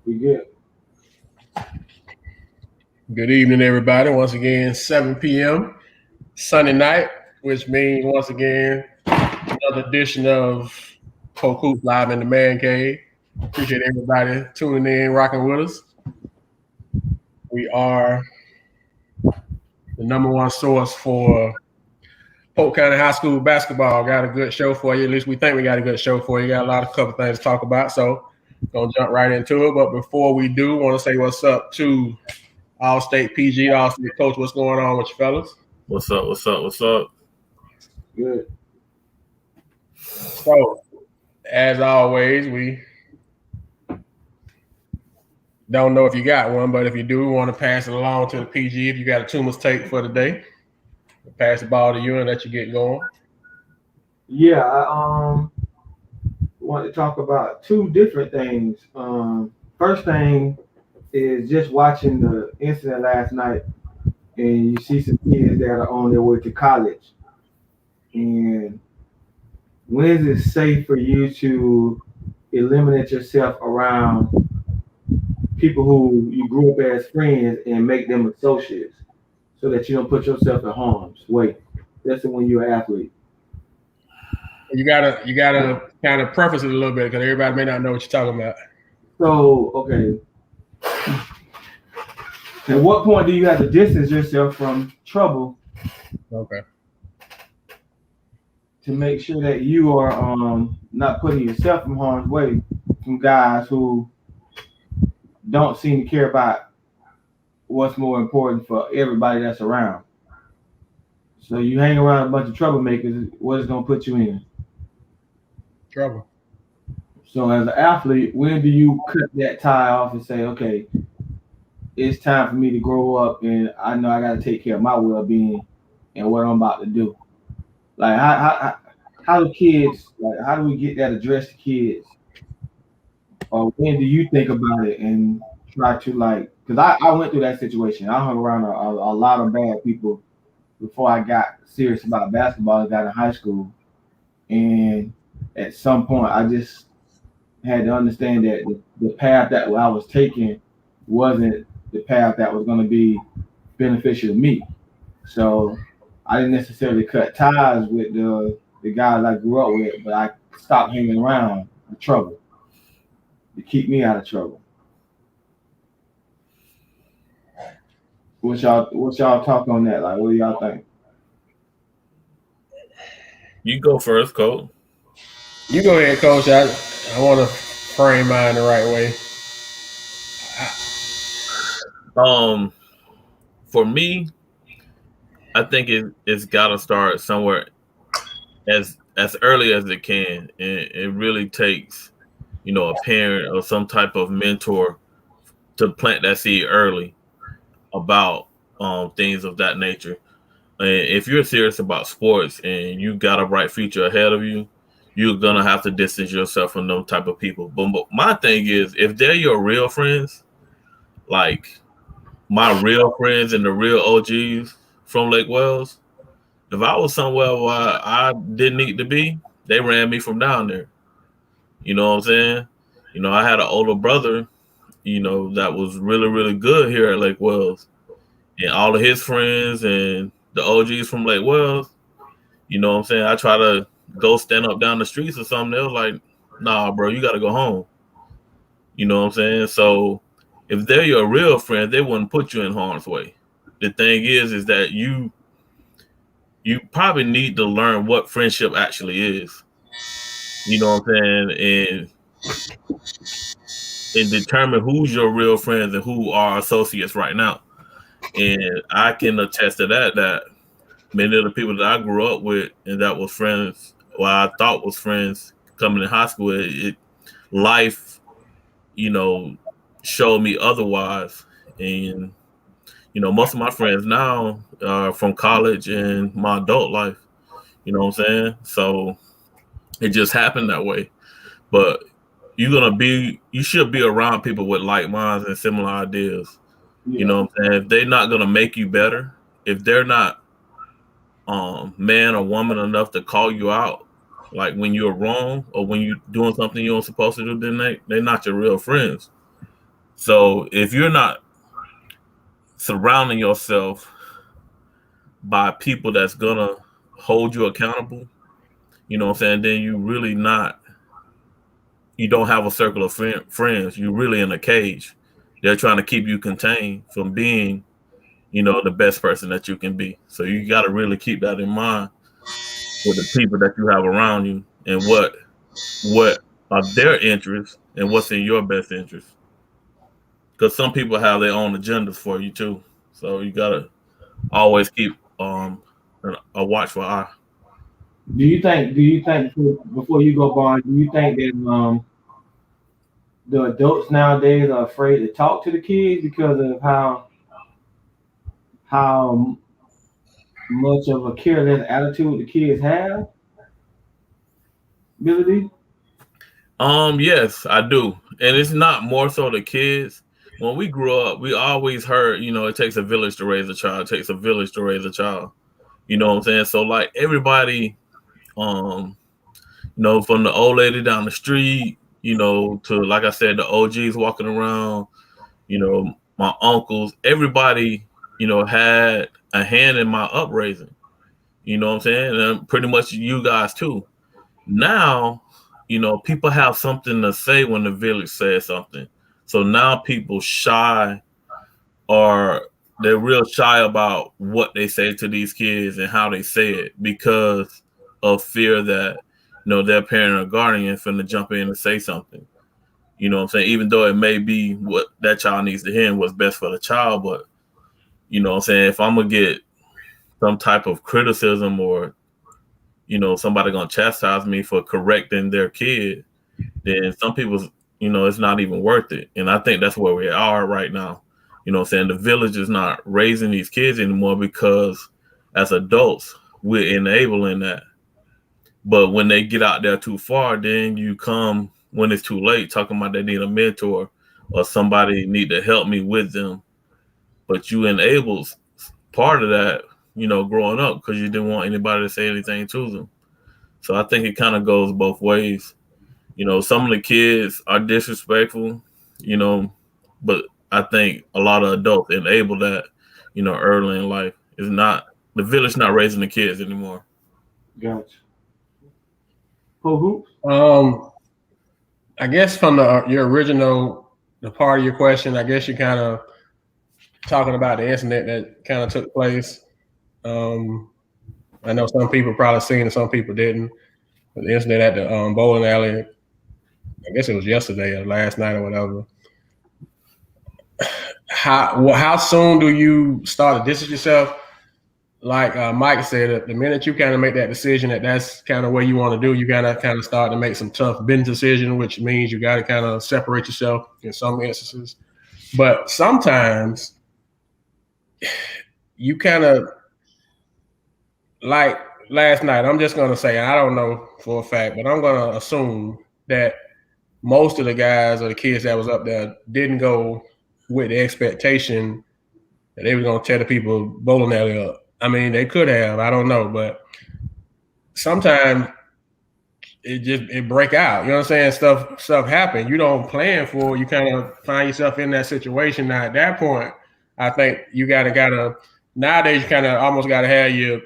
We good. Good evening, everybody. Once again, 7 p.m. Sunday night, which means once again another edition of Polk Live in the Man Cave. Appreciate everybody tuning in, rocking with us. We are the number one source for Polk County High School basketball. Got a good show for you. At least we think we got a good show for you. Got a lot of couple things to talk about. So gonna jump right into it. But before we do, want to say what's up to All State PG, All State Coach. What's going on with you fellas? What's up? What's up? What's up? Good. So, as always, we don't know if you got one, but if you do, we want to pass it along to the PG. If you got a two mistake for the day, we'll pass the ball to you and let you get going. Yeah, I want to talk about two different things. First thing is just watching the incident last night, and you see some kids that are on their way to college. And when is it safe for you to eliminate yourself around people who you grew up as friends and make them associates so that you don't put yourself in harm's way? That's when you're an athlete. You gotta kind of preface it a little bit because everybody may not know what you're talking about. So, okay. At what point do you have to distance yourself from trouble? Okay. To make sure that you are not putting yourself in harm's way from guys who don't seem to care about what's more important for everybody that's around. So you hang around a bunch of troublemakers, what is going to put you in? Trouble. So as an athlete, when do you cut that tie off and say, okay, it's time for me to grow up and I know I got to take care of my well-being and what I'm about to do? Like how do kids, like how do we get that addressed to kids? Or when do you think about it and try to like, because I went through that situation. I hung around a lot of bad people before I got serious about basketball. I got in high school. And at some point, I just had to understand that the path that I was taking wasn't the path that was going to be beneficial to me. So I didn't necessarily cut ties with the guys I grew up with, but I stopped hanging around the trouble to keep me out of trouble. What's y'all talk on that? Like, what do y'all think? You go first, Coach. You go ahead, Coach. I want to frame mine the right way. For me, I think it's got to start somewhere as early as it can, and it really takes, a parent or some type of mentor to plant that seed early about things of that nature. And if you're serious about sports and you got a bright future ahead of you, you're gonna have to distance yourself from those type of people. But my thing is, if they're your real friends, like my real friends and the real OGs from Lake Wells, if I was somewhere where I didn't need to be, they ran me from down there. You know what I'm saying? I had an older brother, that was really, really good here at Lake Wells. And all of his friends and the OGs from Lake Wells, you know what I'm saying? I try to go stand up down the streets or something. They was like, nah, bro, you got to go home. You know what I'm saying? So if they're your real friend, they wouldn't put you in harm's way. The thing is that you probably need to learn what friendship actually is. You know what I'm saying? And determine who's your real friends and who are associates right now. And I can attest to that many of the people that I grew up with and that was friends, well, I thought was friends coming in high school, life, showed me otherwise. And, most of my friends now are from college and my adult life. You know what I'm saying? So it just happened that way. But you should be around people with like minds and similar ideas. Yeah. You know what I'm saying? If they're not gonna make you better, if they're not man or woman enough to call you out, like when you're wrong or when you're doing something you aren't supposed to do, then they're not your real friends. So if you're not surrounding yourself by people that's gonna hold you accountable, you know what I'm saying, then you don't have a circle of friends. You're really in a cage. They're trying to keep you contained from being, the best person that you can be. So you got to really keep that in mind with the people that you have around you and what are their interests and what's in your best interest. Because some people have their own agendas for you too. So you gotta always keep a watchful eye. Do you think before you go, Bond, do you think that the adults nowadays are afraid to talk to the kids because of how much of a careless attitude the kids have? Billy D? Yes, I do. And it's not more so the kids. When we grew up, we always heard, it takes a village to raise a child, it takes a village to raise a child. You know what I'm saying? So like everybody, um, from the old lady down the street, to like I said, the OGs walking around, my uncles, everybody, had a hand in my upraising. You know what I'm saying? And pretty much you guys too. Now, people have something to say when the village says something. So now people shy or they're real shy about what they say to these kids and how they say it because of fear that, their parent or guardian finna jump in and say something. You know what I'm saying? Even though it may be what that child needs to hear and what's best for the child, but you know what I'm saying? If I'm gonna get some type of criticism or, somebody gonna chastise me for correcting their kid, then some people, it's not even worth it. And I think that's where we are right now. You know what I'm saying? The village is not raising these kids anymore because as adults, we're enabling that. But when they get out there too far, then you come when it's too late talking about they need a mentor or somebody need to help me with them. But you enabled part of that, growing up because you didn't want anybody to say anything to them. So I think it kind of goes both ways. Some of the kids are disrespectful, but I think a lot of adults enable that, early in life. It's not the village not raising the kids anymore. Gotcha. Who hoops? I guess from your original the part of your question, I guess you're kind of talking about the incident that kind of took place. I know some people probably seen it, some people didn't. But the incident at the bowling alley, I guess it was yesterday or last night or whatever. How soon do you start to distance yourself? Like Mike said, the minute you kind of make that decision that's kind of what you want to do, you gotta kind of start to make some tough business decision, which means you got to kind of separate yourself in some instances. But sometimes you kind of like last night. I'm just gonna say I don't know for a fact, but I'm gonna assume that most of the guys or the kids that was up there didn't go with the expectation that they were gonna tear the people bowling alley up. I mean, they could have. I don't know, but sometimes it break out. You know what I'm saying? Stuff happen. You don't plan for it. You kind of find yourself in that situation. Now at that point, I think you gotta nowadays you kind of almost gotta have your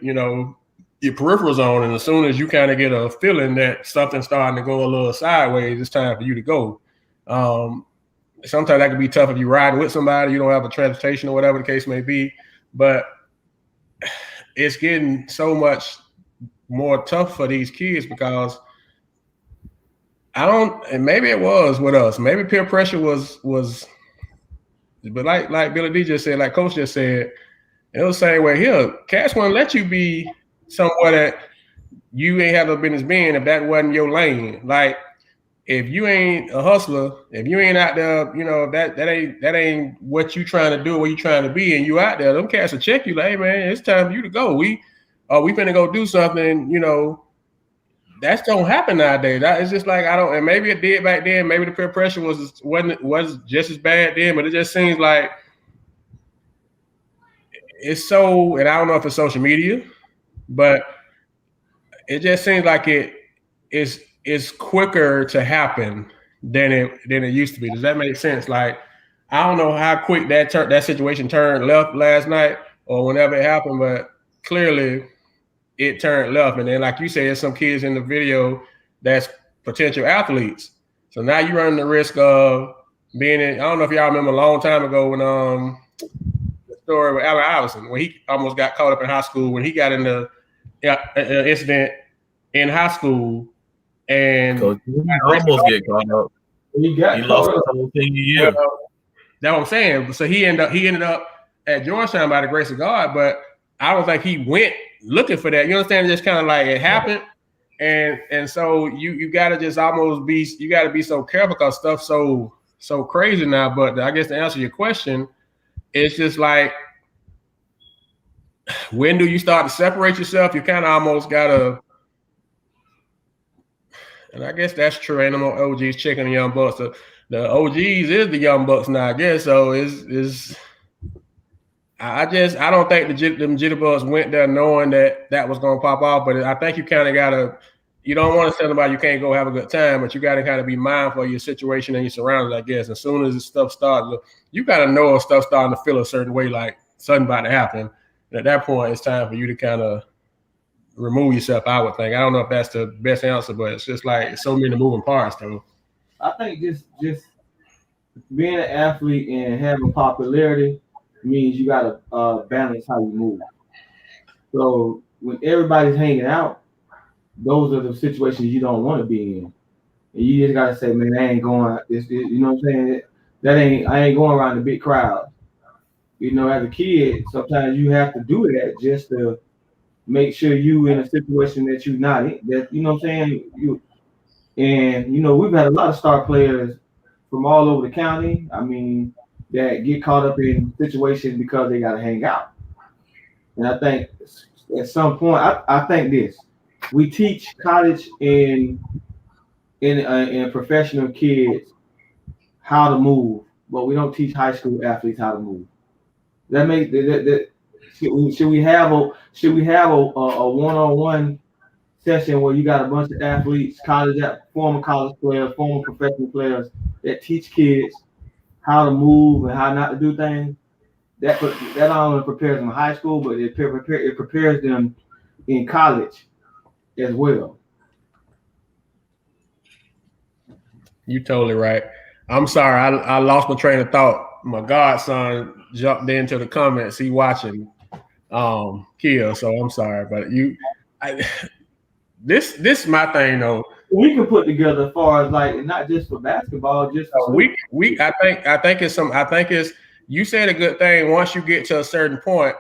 peripherals on, and as soon as you kind of get a feeling that something's starting to go a little sideways, it's time for you to go. Sometimes that can be tough if you're riding with somebody, you don't have a transportation or whatever the case may be, but it's getting so much more tough for these kids because and maybe it was with us, maybe peer pressure was, but like Billy D just said, like Coach just said, it was the same way here. Cats won't let you be somewhere that you ain't have no business being if that wasn't your lane. Like if you ain't a hustler, if you ain't out there, that ain't what you trying to do, what you trying to be, and you out there, them cats will check you like, hey man, it's time for you to go. We finna go do something, that's don't happen nowadays. It's just like and maybe it did back then. Maybe the peer pressure was just as bad then, but it just seems like it's so. And I don't know if it's social media, but it just seems like it's quicker to happen than it used to be. Does that make sense? Like I don't know how quick that situation turned left last night or whenever it happened, but clearly it turned left. And then, like you said, there's some kids in the video that's potential athletes. So now you're running the risk of being in. I don't know if y'all remember a long time ago when the story with Allen Iverson when he almost got caught up in high school when he got in the incident in high school and Coach, he almost get caught up. He lost the whole thing a year. That's what I'm saying. So he ended up at Georgetown by the grace of God, but I don't think he went looking for that. You understand? Just kind of like it happened. And so you gotta just almost be so careful because stuff's so crazy now. But I guess to answer your question, it's just like when do you start to separate yourself? You kind of almost gotta, and I guess that's true. Ain't no more OGs checking the young bucks. The OGs is the young bucks now, I guess. So I don't think them jitterbugs went there knowing that was gonna pop off. But I think you kind of gotta. You don't want to tell somebody you can't go have a good time, but you got to kind of be mindful of your situation and your surroundings, I guess. As soon as this stuff starts, you got to know if stuff's starting to feel a certain way, like something about to happen. And at that point, it's time for you to kind of remove yourself, I would think. I don't know if that's the best answer, but it's just like so many moving parts, though. I think just being an athlete and having popularity means you got to balance how you move. So when everybody's hanging out, those are the situations you don't want to be in. And you just gotta say, man, I ain't going. You know what I'm saying? I ain't going around the big crowd. You know, as a kid, sometimes you have to do that just to make sure you in a situation that you're not in. That you know what I'm saying? We've had a lot of star players from all over the county. I mean, that get caught up in situations because they gotta hang out. And I think at some point, I think this. We teach college and professional kids how to move, but we don't teach high school athletes how to move. Should we have a one-on-one session where you got a bunch of athletes, former college players, former professional players that teach kids how to move and how not to do things? That not only prepares them in high school, but it prepares them in college as well. You totally right. I'm sorry, I lost my train of thought. My godson jumped into the comments. He watching Kia, so I'm sorry, but this is my thing though. We can put together as far as like not just for basketball, just for I think it's you said a good thing. Once you get to a certain point,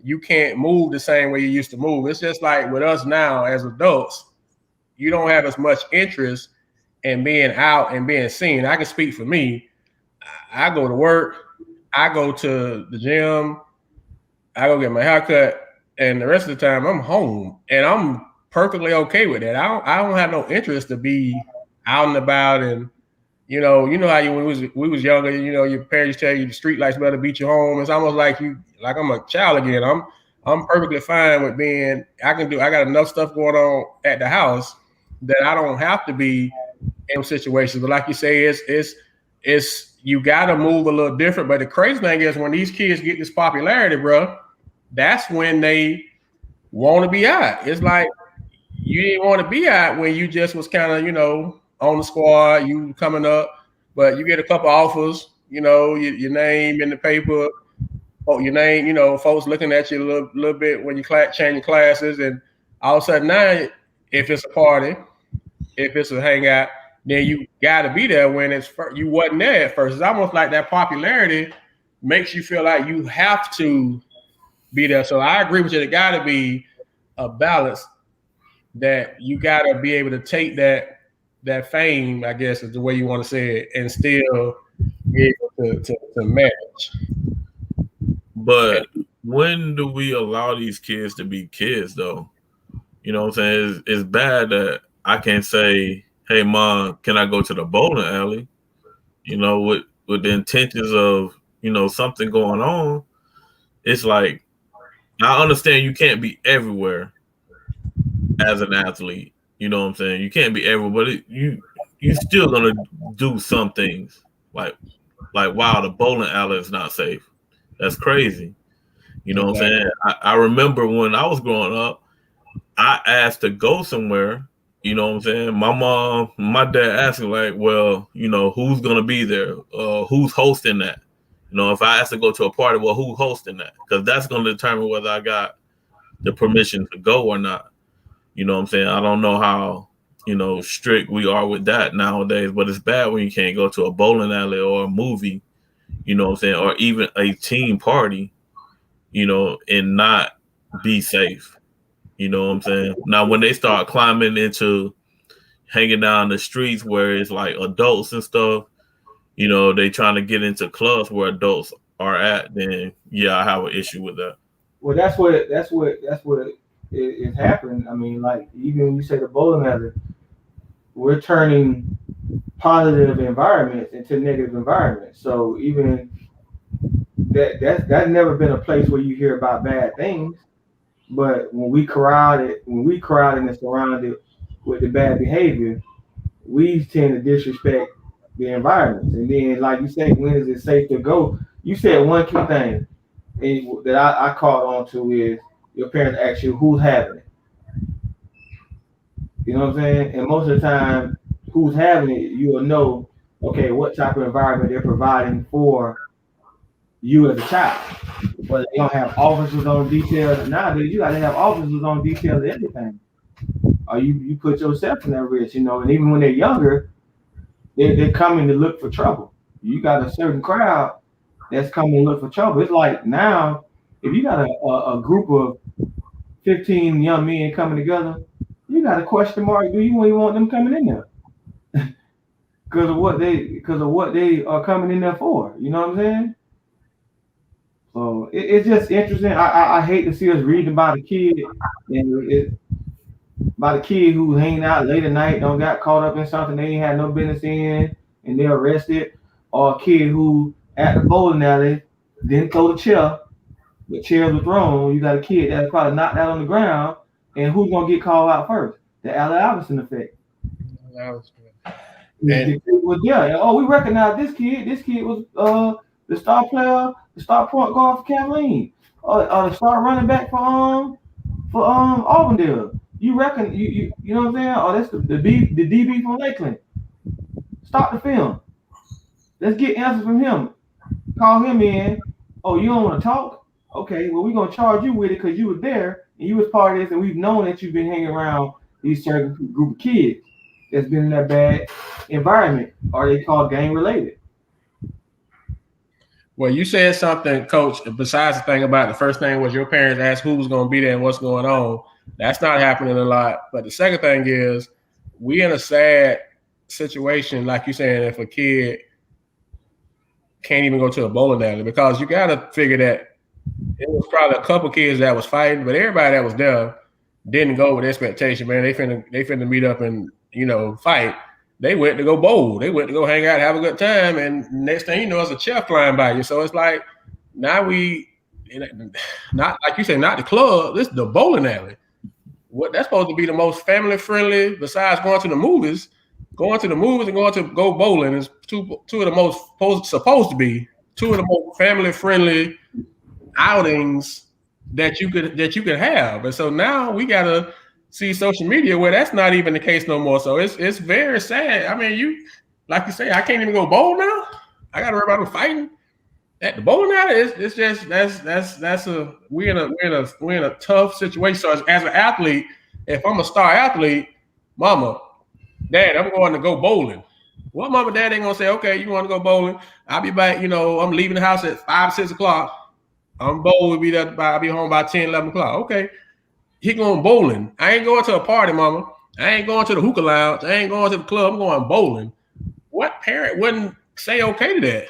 you can't move the same way you used to move. It's just like with us now as adults, you don't have as much interest in being out and being seen. I can speak for me. I go to work, I go to the gym, I go get my haircut, and the rest of the time I'm home, and I'm perfectly okay with that. I don't have no interest to be out and about, and you know how when we was younger, your parents tell you the street lights better beat you home. It's almost like I'm a child again. I'm perfectly fine with being. I got enough stuff going on at the house that I don't have to be in situations. But like you say, it's you got to move a little different. But the crazy thing is when these kids get this popularity, bro, that's when they want to be out. It's like you didn't want to be out when you just was kind of on the squad, you coming up, but you get a couple offers, your name in the paper, your name, folks looking at you a little bit when you change classes, and all of a sudden now, if it's a party, if it's a hangout, then you got to be there when you wasn't there at first. It's almost like that popularity makes you feel like you have to be there. So I agree with you. There got to be a balance that you got to be able to take that fame, I guess is the way you want to say it, and still be able to manage. But when do we allow these kids to be kids, though? You know what I'm saying? It's bad that I can't say, hey, Mom, can I go to the bowling alley? With the intentions of, something going on. It's like, I understand you can't be everywhere as an athlete. You know what I'm saying? You can't be everywhere, but you still gonna do some things. Like like, wow, the bowling alley is not safe. That's crazy. You know what I'm saying? I remember when I was growing up, I asked to go somewhere. You know what I'm saying? My mom, my dad asked me like, well, you know, who's gonna be there? Who's hosting that? You know, if I asked to go to a party, well, who's hosting that? Because that's gonna determine whether I got the permission to go or not. You know what I'm saying? I don't know how, you know, strict we are with that nowadays, but it's bad when you can't go to a bowling alley or a movie, you know what I'm saying, or even a team party, you know, and not be safe. You know what I'm saying? Now, when they start climbing into hanging down the streets where it's like adults and stuff, you know, they trying to get into clubs where adults are at, then yeah, I have an issue with that. Well, that's what is happening. I mean, like even when you say the bowling alley, we're turning positive environments into negative environments. So even that's never been a place where you hear about bad things. But when we crowd and surround it with the bad behavior, we tend to disrespect the environments. And then, like you say, when is it safe to go? You said one key thing that I caught on to is your parents ask you who's having it. You know what I'm saying? And most of the time, who's having it, you will know, okay, what type of environment they're providing for you as a child. But they don't have officers on details. Nowadays, you got to have officers on details of everything. Or you put yourself in that risk, you know. And even when they're younger, they're coming to look for trouble. You got a certain crowd that's coming to look for trouble. It's like now, if you got a group of 15 young men coming together, you got a question mark. Do you even want them coming in there? Because of what they are coming in there for. You know what I'm saying? So it's just interesting. I hate to see us reading about a kid and about a kid who hanging out late at night, don't got caught up in something they ain't had no business in, and they're arrested, or a kid who at the bowling alley didn't throw the chair, the chairs were thrown. You got a kid that probably knocked out on the ground, and who's gonna get called out first? The Allen Iverson effect. The kid was there. Oh, we recognize this kid. This kid was the star player, the star point guard for Kathleen, or the star running back for Auburndale. You reckon you know what I'm saying? Oh, that's the DB from Lakeland. Stop the film. Let's get answers from him. Call him in. Oh, you don't want to talk? Okay, well we're gonna charge you with it because you were there and you was part of this, and we've known that you've been hanging around these certain group of kids that's been in that bad environment. Are they called gang related? Well, you said something, Coach, besides the thing about the first thing was your parents asked who was going to be there and what's going on. That's not happening a lot. But the second thing is we in a sad situation, like you saying, if a kid can't even go to a bowling alley, because you got to figure that it was probably a couple kids that was fighting, but everybody that was there didn't go with expectation, man. They finna meet up and, you know, fight. They went to go bowl. They went to go hang out, have a good time, and next thing you know, it's a chair flying by you. So it's like now not like you say, not the club. This is the bowling alley. What that's supposed to be the most family friendly. Besides going to the movies, and going to go bowling is two of the most supposed to be two of the most family friendly outings that you could have. And so now we gotta see social media where that's not even the case no more. So it's very sad. I mean, you like you say, I can't even go bowl now. I gotta worry about them fighting at the bowling alley. It's just we're in a tough situation. So as an athlete, if I'm a star athlete, mama, dad, I'm going to go bowling. What mama, dad ain't gonna say, okay, you want to go bowling? I'll be back, you know, I'm leaving the house at 5, 6 o'clock. I'm bowling, I'll be home by 10, 11 o'clock. Okay. He going bowling. I ain't going to a party, mama. I ain't going to the hookah lounge. I ain't going to the club. I'm going bowling. What parent wouldn't say okay to that?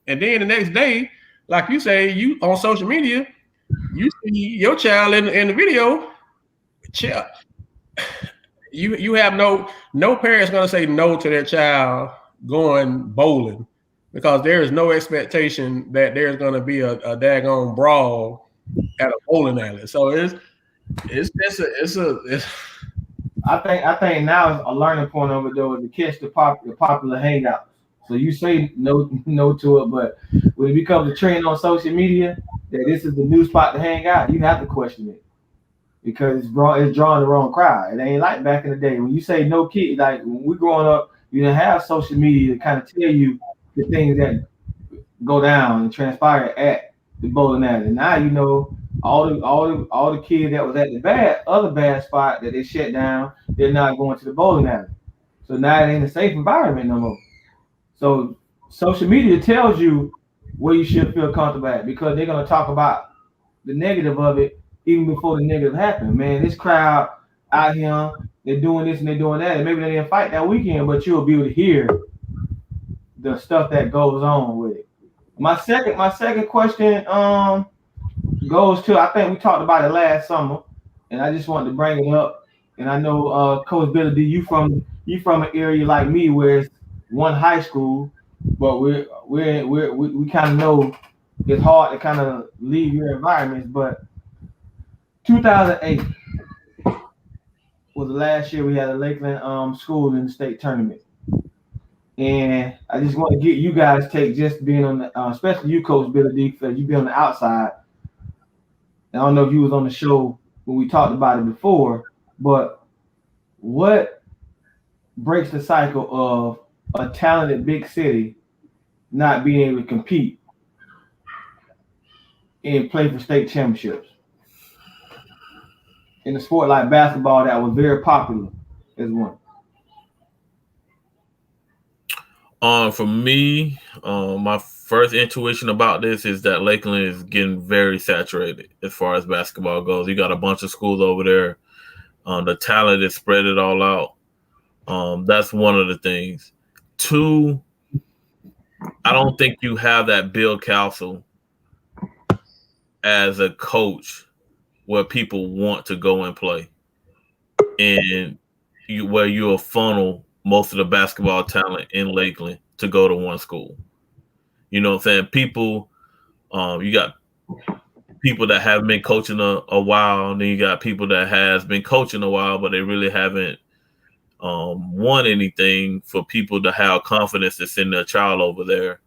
And then the next day, like you say, you on social media, you see your child in the video. You have no parent's gonna say no to their child going bowling because there is no expectation that there's gonna be a daggone brawl at a bowling alley. So it's I think now is a learning point over there to catch the popular hangouts. So you say no to it, but when it becomes a trend on social media that this is the new spot to hang out, you have to question it because it's drawing the wrong crowd. It ain't like back in the day when you say no kid. Like when we growing up, you didn't have social media to kind of tell you the things that go down and transpire at the bowling alley. Now you know all the kids that was at the other bad spot that they shut down, they're not going to the bowling alley. So now it ain't a safe environment no more. So social media tells you where you should feel comfortable at because they're gonna talk about the negative of it even before the negative happened. Man, this crowd out here, they're doing this and they're doing that, and maybe they didn't fight that weekend, but you'll be able to hear the stuff that goes on with it. My second question goes to, I think we talked about it last summer, and I just wanted to bring it up. And I know Coach Billy D, you from an area like me where it's one high school, but we kind of know it's hard to kind of leave your environments. But 2008 was the last year we had a Lakeland school in the state tournament. And I just want to get you guys take just being on the, especially you, Coach Billy D, because you be on the outside. I don't know if you was on the show when we talked about it before, but what breaks the cycle of a talented big city not being able to compete and play for state championships in a sport like basketball that was very popular as one? For me, my first intuition about this is that Lakeland is getting very saturated as far as basketball goes. You got a bunch of schools over there. The talent is spread it all out. That's one of the things. Two, I don't think you have that Bill Council as a coach where people want to go and play, and where you'll funnel most of the basketball talent in Lakeland to go to one school. You know what I'm saying? People, you got people that have been coaching a while, and then you got people that has been coaching a while, but they really haven't won anything for people to have confidence to send their child over there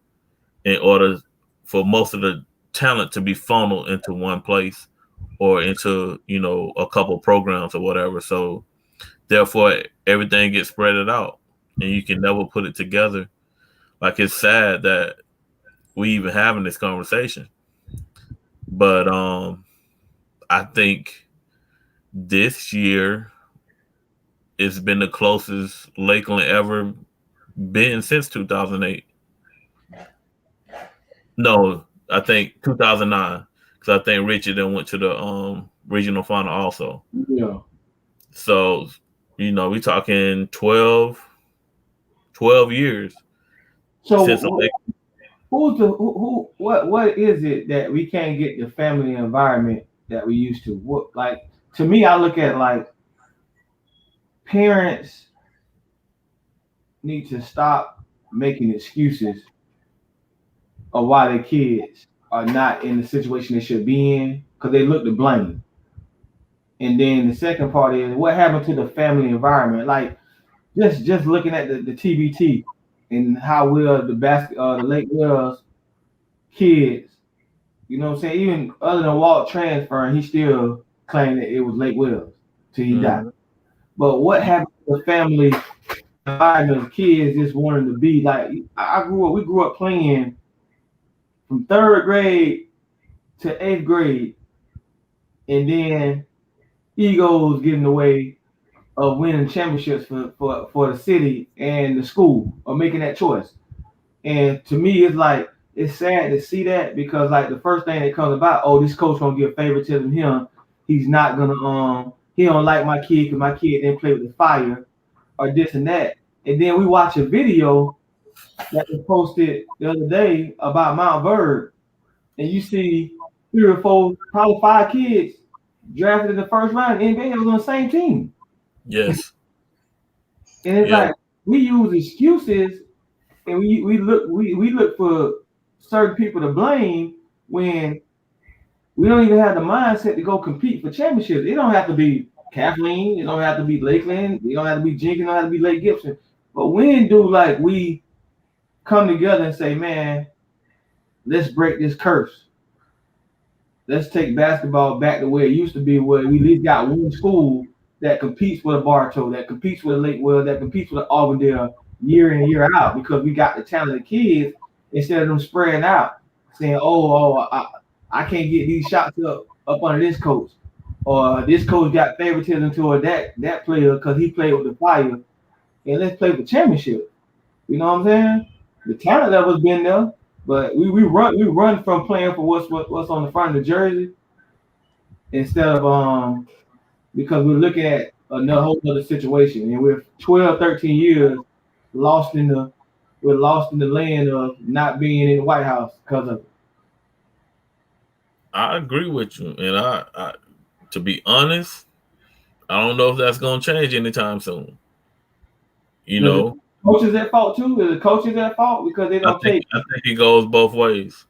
in order for most of the talent to be funneled into one place or into, a couple programs or whatever. So therefore everything gets spread out and you can never put it together. Like, it's sad that we even having this conversation. But I think this year it's been the closest Lakeland ever been since 2008. No, I think 2009, because I think Richard then went to the regional final also. Yeah. So, we talking 12 years. So since what is it that we can't get the family environment that we used to? What, like, to me, I look at like parents need to stop making excuses of why their kids are not in the situation they should be in because they look to blame. And then the second part is what happened to the family environment. Like, just looking at the TBT and how well the Lake Wells kids, you know what I'm saying? Even other than Walt transferring, he still claimed that it was Lake Wells till he died. But what happened to the family environment of kids just wanting to be like? We grew up playing from third grade to eighth grade, and then egos getting in the way of winning championships for the city and the school or making that choice. And to me, it's like, it's sad to see that because like the first thing that comes about, oh, this coach gonna give favoritism to him. He's not gonna he don't like my kid because my kid didn't play with the fire or this and that. And then we watch a video that was posted the other day about Mount Verb, and you see 3 or 4, probably 5 kids drafted in the first round. The NBA was on the same team. Yes. And it's like we use excuses and we look for certain people to blame when we don't even have the mindset to go compete for championships. It don't have to be Kathleen, it don't have to be Lakeland, it don't have to be Jenkins, it don't have to be Lake Gibson. But when do like we come together and say, man, let's break this curse. Let's take basketball back to where it used to be, where we at least got one school that competes with a Bartow, that competes with a Lakewell, that competes with an Auburndale year in and year out, because we got the talented kids instead of them spreading out, saying, I can't get these shots up under this coach, or this coach got favoritism toward that player because he played with the fire, and let's play for championship. You know what I'm saying? The talent level's been there, but we run from playing for what's on the front of the jersey instead of because we're looking at another whole other situation, and we're 12, 13 years lost in the land of not being in the White House because of it. I agree with you, and I to be honest, I don't know if that's going to change anytime soon. You know, coaches at fault too. Is the coaches at fault because they don't take? I think it goes both ways.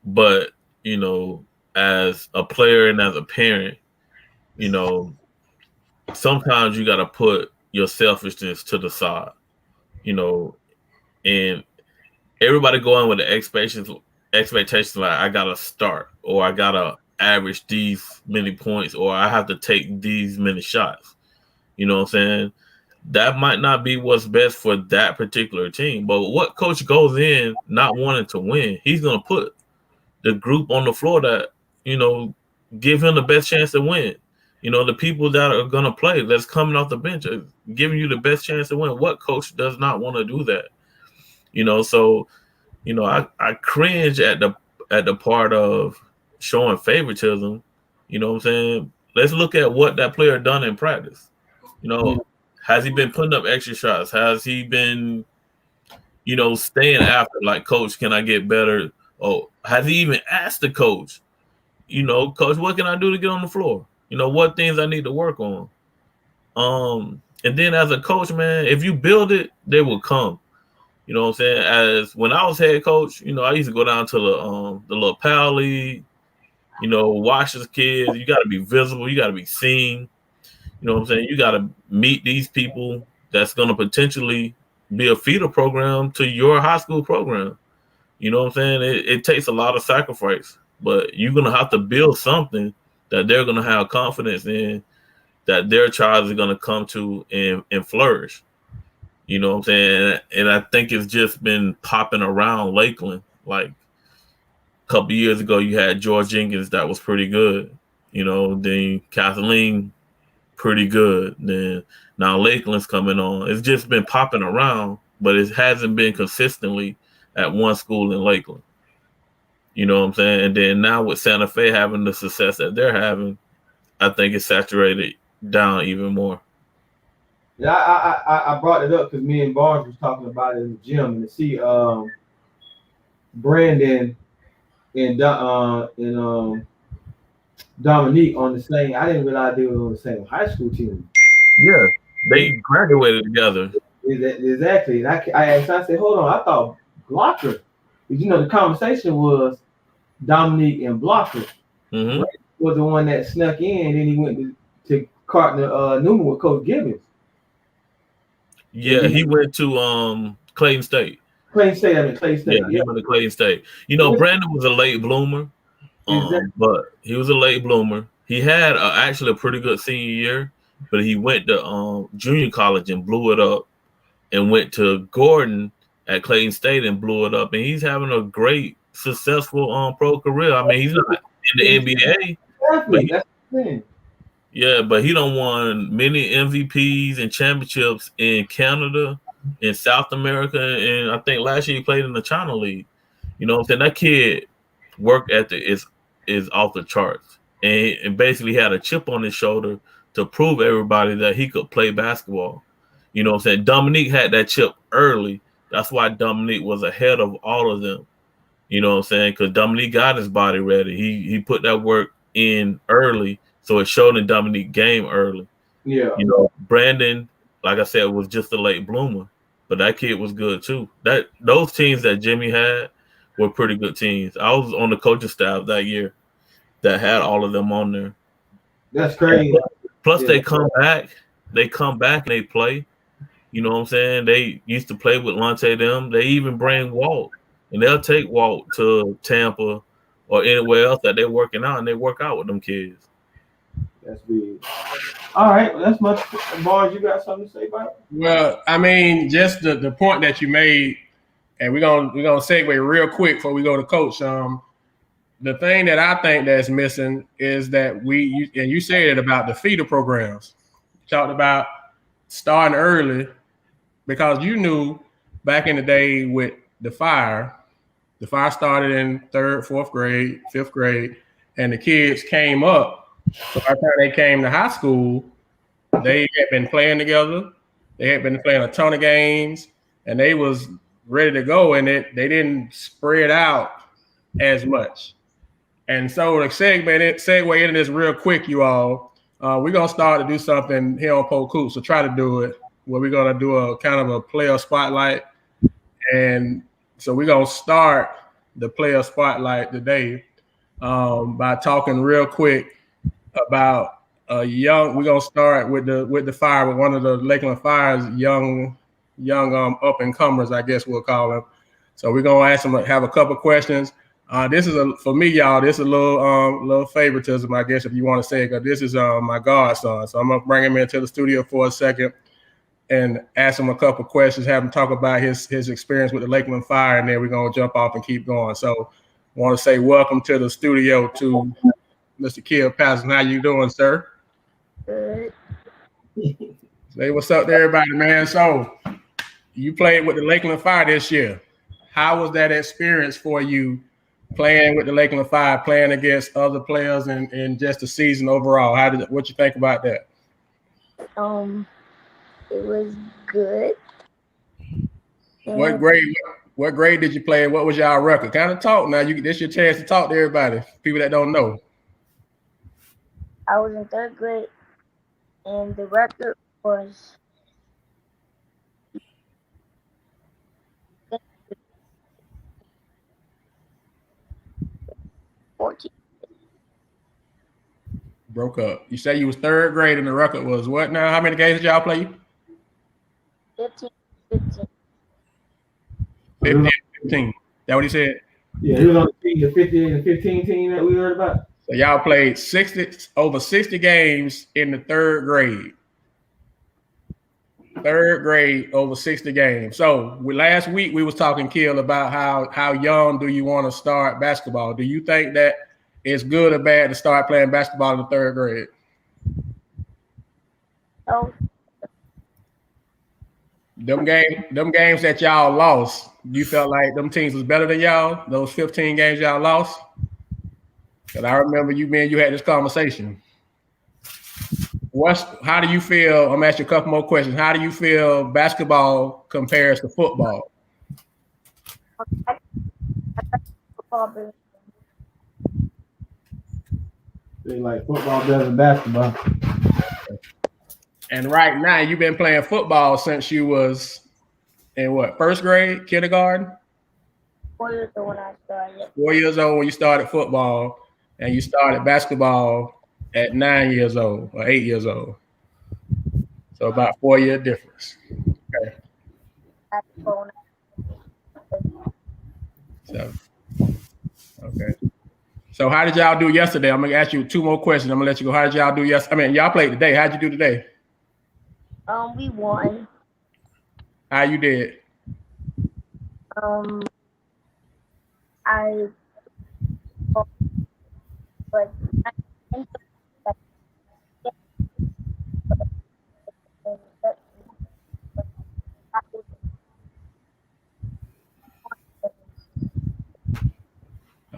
But you know, as a player and as a parent, you know, sometimes you got to put your selfishness to the side. You know, and everybody going with the expectations like I gotta start, or I gotta average these many points, or I have to take these many shots. You know what I'm saying? That might not be what's best for that particular team. But what coach goes in not wanting to win, he's gonna put the group on the floor that, you know, give him the best chance to win. You know, the people that are gonna play, that's coming off the bench, are giving you the best chance to win. What coach does not want to do that? You know, so you know, I cringe at the part of showing favoritism. You know what I'm saying? Let's look at what that player done in practice. You know, has he been putting up extra shots? Has he been, you know, staying after, like, coach, can I get better? Oh, has he even asked the coach, you know, coach, what can I do to get on the floor? You know, what things I need to work on? And then as a coach, man, if you build it, they will come. You know what I'm saying? As when I was head coach, you know, I used to go down to the little pal league, you know, watch his kids. You got to be visible. You got to be seen. You know what I'm saying? You got to meet these people that's going to potentially be a feeder program to your high school program. You know what I'm saying? It takes a lot of sacrifice, but you're going to have to build something that they're going to have confidence in, that their child is going to come to and flourish. You know what I'm saying? And I think it's just been popping around Lakeland. Like a couple years ago, you had George Jenkins that was pretty good. You know, then Kathleen, pretty good. Then now Lakeland's coming on. It's just been popping around, but it hasn't been consistently at one school in Lakeland. You know what I'm saying? And then now with Santa Fe having the success that they're having, I think it's saturated down even more. Yeah, I brought it up because me and Barnes was talking about it in the gym, and to see Brandon and Dominique on the same. I didn't realize they were on the same high school team. Yeah, they graduated together. Exactly. And I asked, I said, hold on, I thought Blocker. Because, you know, the conversation was Dominique and Blocker. Mm-hmm. Was the one that snuck in, and then he went to Carter Newman with Coach Gibbons. Yeah, he went to Clayton State. Clayton State. Yeah, he went to Clayton State. You know, Brandon was a late bloomer, but he was a late bloomer. He had actually a pretty good senior year, but he went to junior college and blew it up, and went to Gordon at Clayton State and blew it up. And he's having a great, successful pro career. I mean, he's not in the NBA. Exactly. That's the thing. Yeah, but he done won many MVPs and championships in Canada, in South America, and I think last year he played in the China League. You know what I'm saying? That kid work ethic is off the charts, and basically had a chip on his shoulder to prove everybody that he could play basketball. You know what I'm saying? Dominique had that chip early. That's why Dominique was ahead of all of them. You know what I'm saying? Because Dominique got his body ready. He put that work in early. So it showed in Dominique game early. Yeah. You know, Brandon, like I said, was just a late bloomer, but that kid was good too. Those teams that Jimmy had were pretty good teams. I was on the coaching staff that year that had all of them on there. That's crazy. Plus they come back and they play. You know what I'm saying? They used to play with Lante them. They even bring Walt, and they'll take Walt to Tampa or anywhere else that they're working out, and they work out with them kids. That's big. All right, well, that's much. Barnes, you got something to say about it? Well, I mean, just the point that you made, and we're gonna segue real quick before we go to Coach. The thing that I think that's missing is that you said it about the feeder programs. You talked about starting early because you knew back in the day with the fire started in 3rd, 4th grade, 5th grade, and the kids came up. So by the time they came to high school, they had been playing together. They had been playing a ton of games, and they was ready to go, and they didn't spread out as much. And so to segue into this real quick, you all, we're going to start to do something here on Polk Hoops, so try to do it, where we're going to do a kind of a player spotlight. And so we're going to start the player spotlight today by talking real quick about we're going to start with the Fire, with one of the Lakeland Fire's young up-and-comers, I guess we'll call them. So we're going to ask them, have a couple questions. This is for me, y'all. This is a little favoritism, I guess, if you want to say it, because this is my godson. So I'm gonna bring him into the studio for a second and ask him a couple questions, have him talk about his experience with the Lakeland Fire, and then we're gonna jump off and keep going. So I want to say welcome to the studio to Mr. Kill Patterson. How you doing, sir? Good. Say what's up to everybody, man. So you played with the Lakeland Fire this year. How was that experience for you? Playing with the Lakeland Fire, playing against other players, and just the season overall. What you think about that? It was good. What grade did you play? What was y'all record? Kind of talk now. This your chance to talk to everybody, people that don't know. I was in 3rd grade, and the record was 14. Broke up. You say you was 3rd grade and the record was what now? How many games did y'all play? 15. 15. That what he said? Yeah, he was on the team, the 50 and 15 team that we heard about. So y'all played over 60 games in the 3rd grade. 3rd grade, over 60 games. So last week we was talking, Kill, about how young do you want to start basketball? Do you think that it's good or bad to start playing basketball in the 3rd grade? Oh, Them games that y'all lost, you felt like them teams was better than y'all? Those 15 games y'all lost? Because I remember you had this conversation. How do you feel? I'm gonna ask you a couple more questions. How do you feel basketball compares to football? football. They like football better than basketball. And right now, you've been playing football since you was in what, 1st grade, kindergarten? 4 years old when I started. 4 years old when you started football, and you started basketball at 9 years old or 8 years old. So about 4 year difference. Okay. So, okay. So how did y'all do yesterday? I'm gonna ask you 2 more questions. I'm gonna let you go. How did y'all do yesterday? I mean, y'all played today. How'd you do today? We won. How you did? All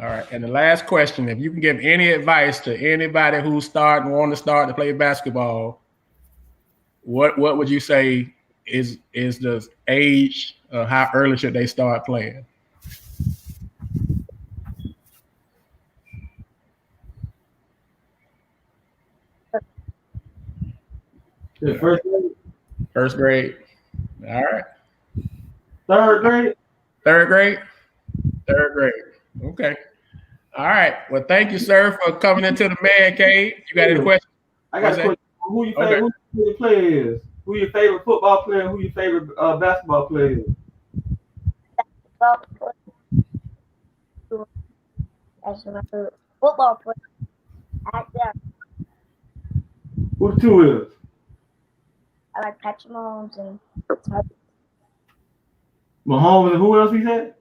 right. And the last question, if you can give any advice to anybody who's want to start to play basketball, what would you say is the age, how early should they start playing? The 1st grade? 1st grade. All right. 3rd grade? 3rd grade? 3rd grade. Okay. All right. Well, thank you, sir, for coming into the man cave. You got any questions? I got a question. Who you think who the player is? Who your favorite football player? Who your favorite basketball player is? Football player. That's my favorite football player. Who the two is? I like Patrick Mahomes and Mahomes and who else he said?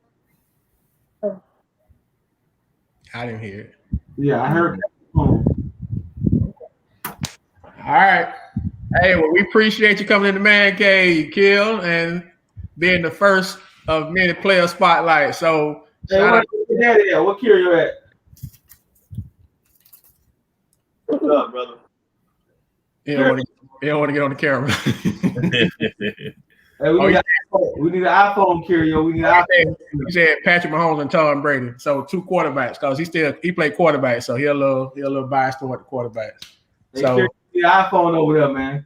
I didn't hear it. Yeah, I heard Mahomes. All right. Hey, well, we appreciate you coming in the man cave, Kill, and being the first of many player spotlight. So Hey, shout out. where your daddy at? What tier you at? What's up, brother? You don't want to get on the camera. Hey, we need an iPhone, Curio. We need an iPhone. He said Patrick Mahomes and Tom Brady. So 2 quarterbacks because he played quarterback, so he a little biased toward the quarterbacks. Hey, So Curio, we need an iPhone over there, man.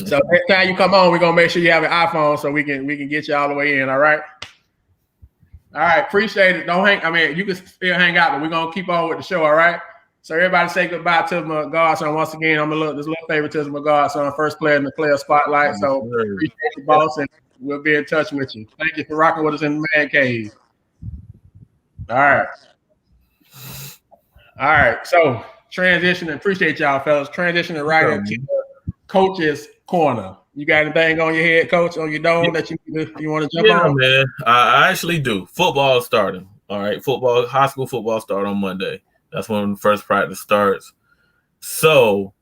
so next time you come on, we're gonna make sure you have an iPhone so we can get you all the way in. All right. All right, appreciate it. Don't hang. I mean, you can still hang out, but we're gonna keep on with the show. All right. So everybody say goodbye to my godson once again. I'm gonna look this little favoritism of godson, first player in the player spotlight. So appreciate you, boss, and we'll be in touch with you. Thank you for rocking with us in the man cave. All right. All right. So transitioning, appreciate y'all, fellas. Transitioning right into the coach's corner. You got anything on your head, coach, on your dome that you want to jump on? Man. I actually do. Football is starting. All right. High school football start on Monday. That's when the first practice starts. So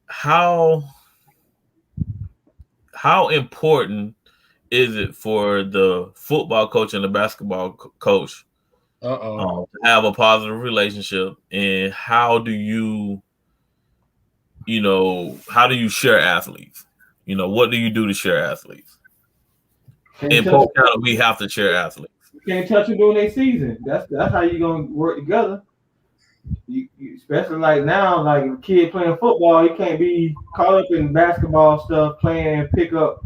how important is it for the football coach and the basketball coach to have a positive relationship? And how do you share athletes? What do you do to share athletes? In Polk County, we have to share athletes. You can't touch them during their season. That's how you gonna work together. You especially like now, like a kid playing football, he can't be caught up in basketball stuff, playing pick up.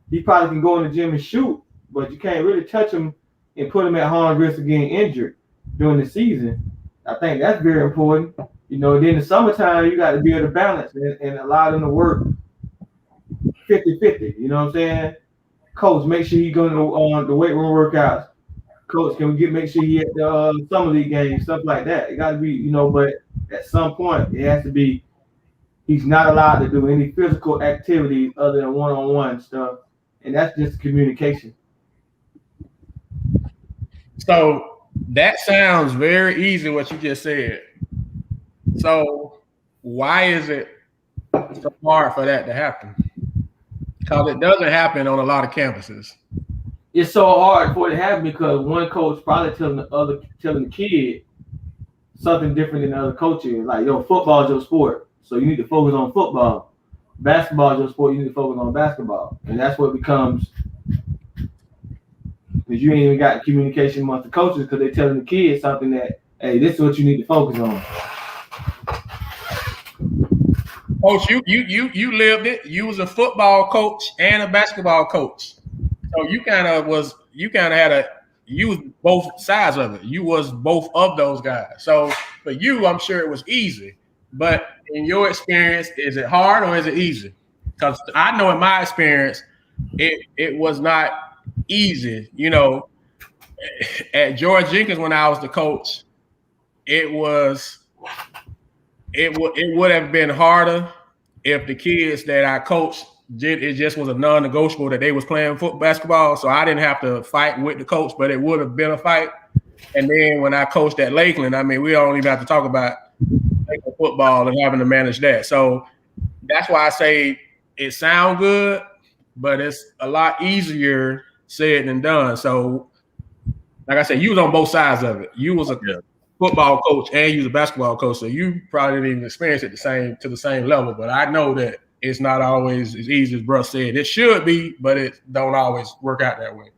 He probably can go in the gym and shoot, but you can't really touch him and put him at harm's risk of getting injured during the season. I think that's very important. Then in the summertime, you got to be able to balance and allow them to work 50-50. You know what I'm saying? Coach, make sure he go to the weight room workouts. Coach, can we make sure he at the summer league games, stuff like that. It got to be, but at some point, it has to be, he's not allowed to do any physical activity other than one-on-one stuff. And that's just communication. So that sounds very easy, what you just said. So why is it so hard for that to happen? Because it doesn't happen on a lot of campuses. It's so hard for it to happen because one coach probably telling the kid something different than the other coaches. Like, football is your sport, so you need to focus on football. Basketball is your sport, you need to focus on basketball. And that's what becomes, because you ain't even got communication amongst the coaches because they're telling the kids something that, hey, this is what you need to focus on. Coach, you lived it. You was a football coach and a basketball coach. So you was both sides of it. You was both of those guys. So for you, I'm sure it was easy. But in your experience, is it hard or is it easy? Because I know in my experience, it was not easy. At George Jenkins when I was the coach, it would have been harder if the kids that I coached, it just was a non-negotiable that they was playing basketball. So I didn't have to fight with the coach, but it would have been a fight. And then when I coached at Lakeland, we don't even have to talk about football and having to manage that. So that's why I say it sounds good, but it's a lot easier said than done. So like I said, you was on both sides of it. You was a football coach and you was a basketball coach, so you probably didn't even experience it to the same level. But I know that it's not always as easy as Bruce said. It should be, but it don't always work out that way.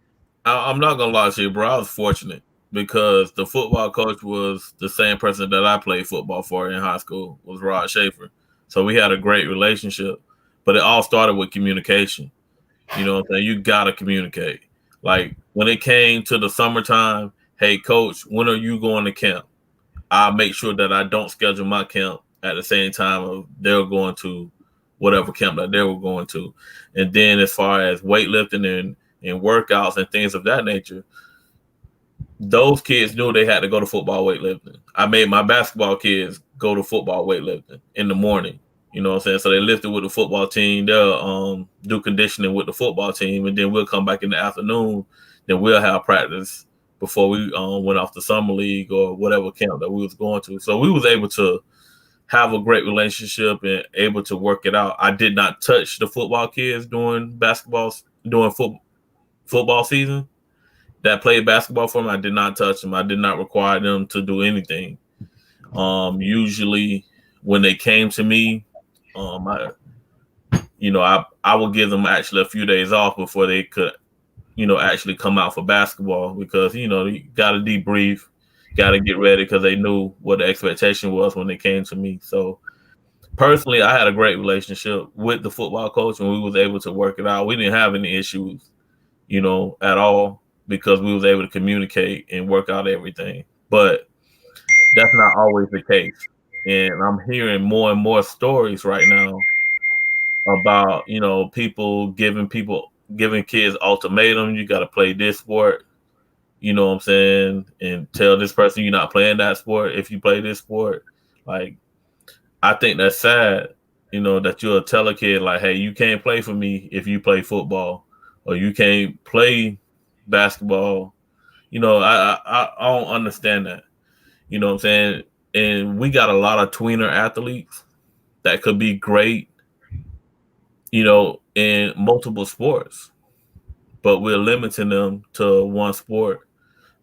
I'm not gonna lie to you, bro. I was fortunate because the football coach was the same person that I played football for in high school, was Rod Schaefer. So we had a great relationship, but it all started with communication. You know what I'm saying? You gotta communicate. Like when it came to the summertime, hey coach, when are you going to camp? I'll make sure that I don't schedule my camp at the same time of they're going to whatever camp that they were going to. And then as far as weightlifting and workouts and things of that nature, those kids knew they had to go to football weightlifting. I made my basketball kids go to football weightlifting in the morning. You know what I'm saying? So they lifted with the football team. They'll do conditioning with the football team, and then we'll come back in the afternoon. Then we'll have practice before we went off to summer league or whatever camp that we was going to. So we was able to have a great relationship and able to work it out. I did not touch the football kids during football season that played basketball for me. I did not touch them. I did not require them to do anything. Usually when they came to me, I would give them actually a few days off before they could, actually come out for basketball because, you got to debrief, got to get ready because they knew what the expectation was when they came to me. So personally, I had a great relationship with the football coach and we was able to work it out. We didn't have any issues, at all because we was able to communicate and work out everything. But that's not always the case. And I'm hearing more and more stories right now about, people giving kids ultimatum. You got to play this sport, you know what I'm saying? And tell this person you're not playing that sport if you play this sport. Like, I think that's sad, that you'll tell a kid like, hey, you can't play for me if you play football or you can't play basketball. I don't understand that. You know what I'm saying? And we got a lot of tweener athletes that could be great, in multiple sports, but we're limiting them to one sport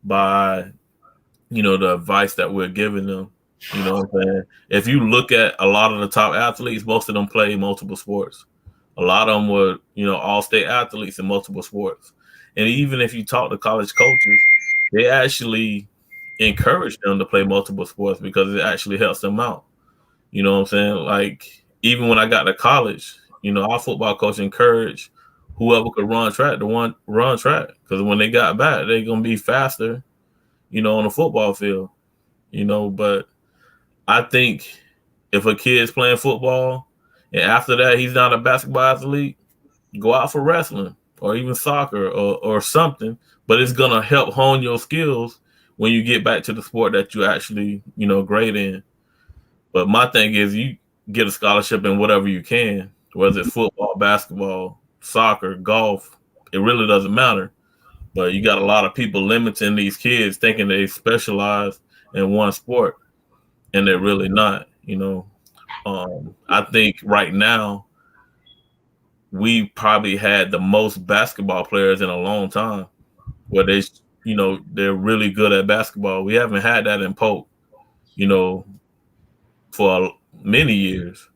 by, the advice that we're giving them. You know what I'm saying? If you look at a lot of the top athletes, most of them play multiple sports. A lot of them were, all-state athletes in multiple sports. And even if you talk to college coaches, they actually encourage them to play multiple sports because it actually helps them out. You know what I'm saying? Like, even when I got to college, our football coach encouraged whoever could run track to run track because when they got back, they're going to be faster, on the football field, But I think if a kid's playing football and after that he's not a basketball athlete, go out for wrestling or even soccer or something, but it's going to help hone your skills when you get back to the sport that you actually, great in. But my thing is you get a scholarship in whatever you can, whether it's football, basketball, soccer, golf, it really doesn't matter. But you got a lot of people limiting these kids thinking they specialize in one sport and they're really not, I think right now we probably had the most basketball players in a long time where they're really good at basketball. We haven't had that in Polk, for many years.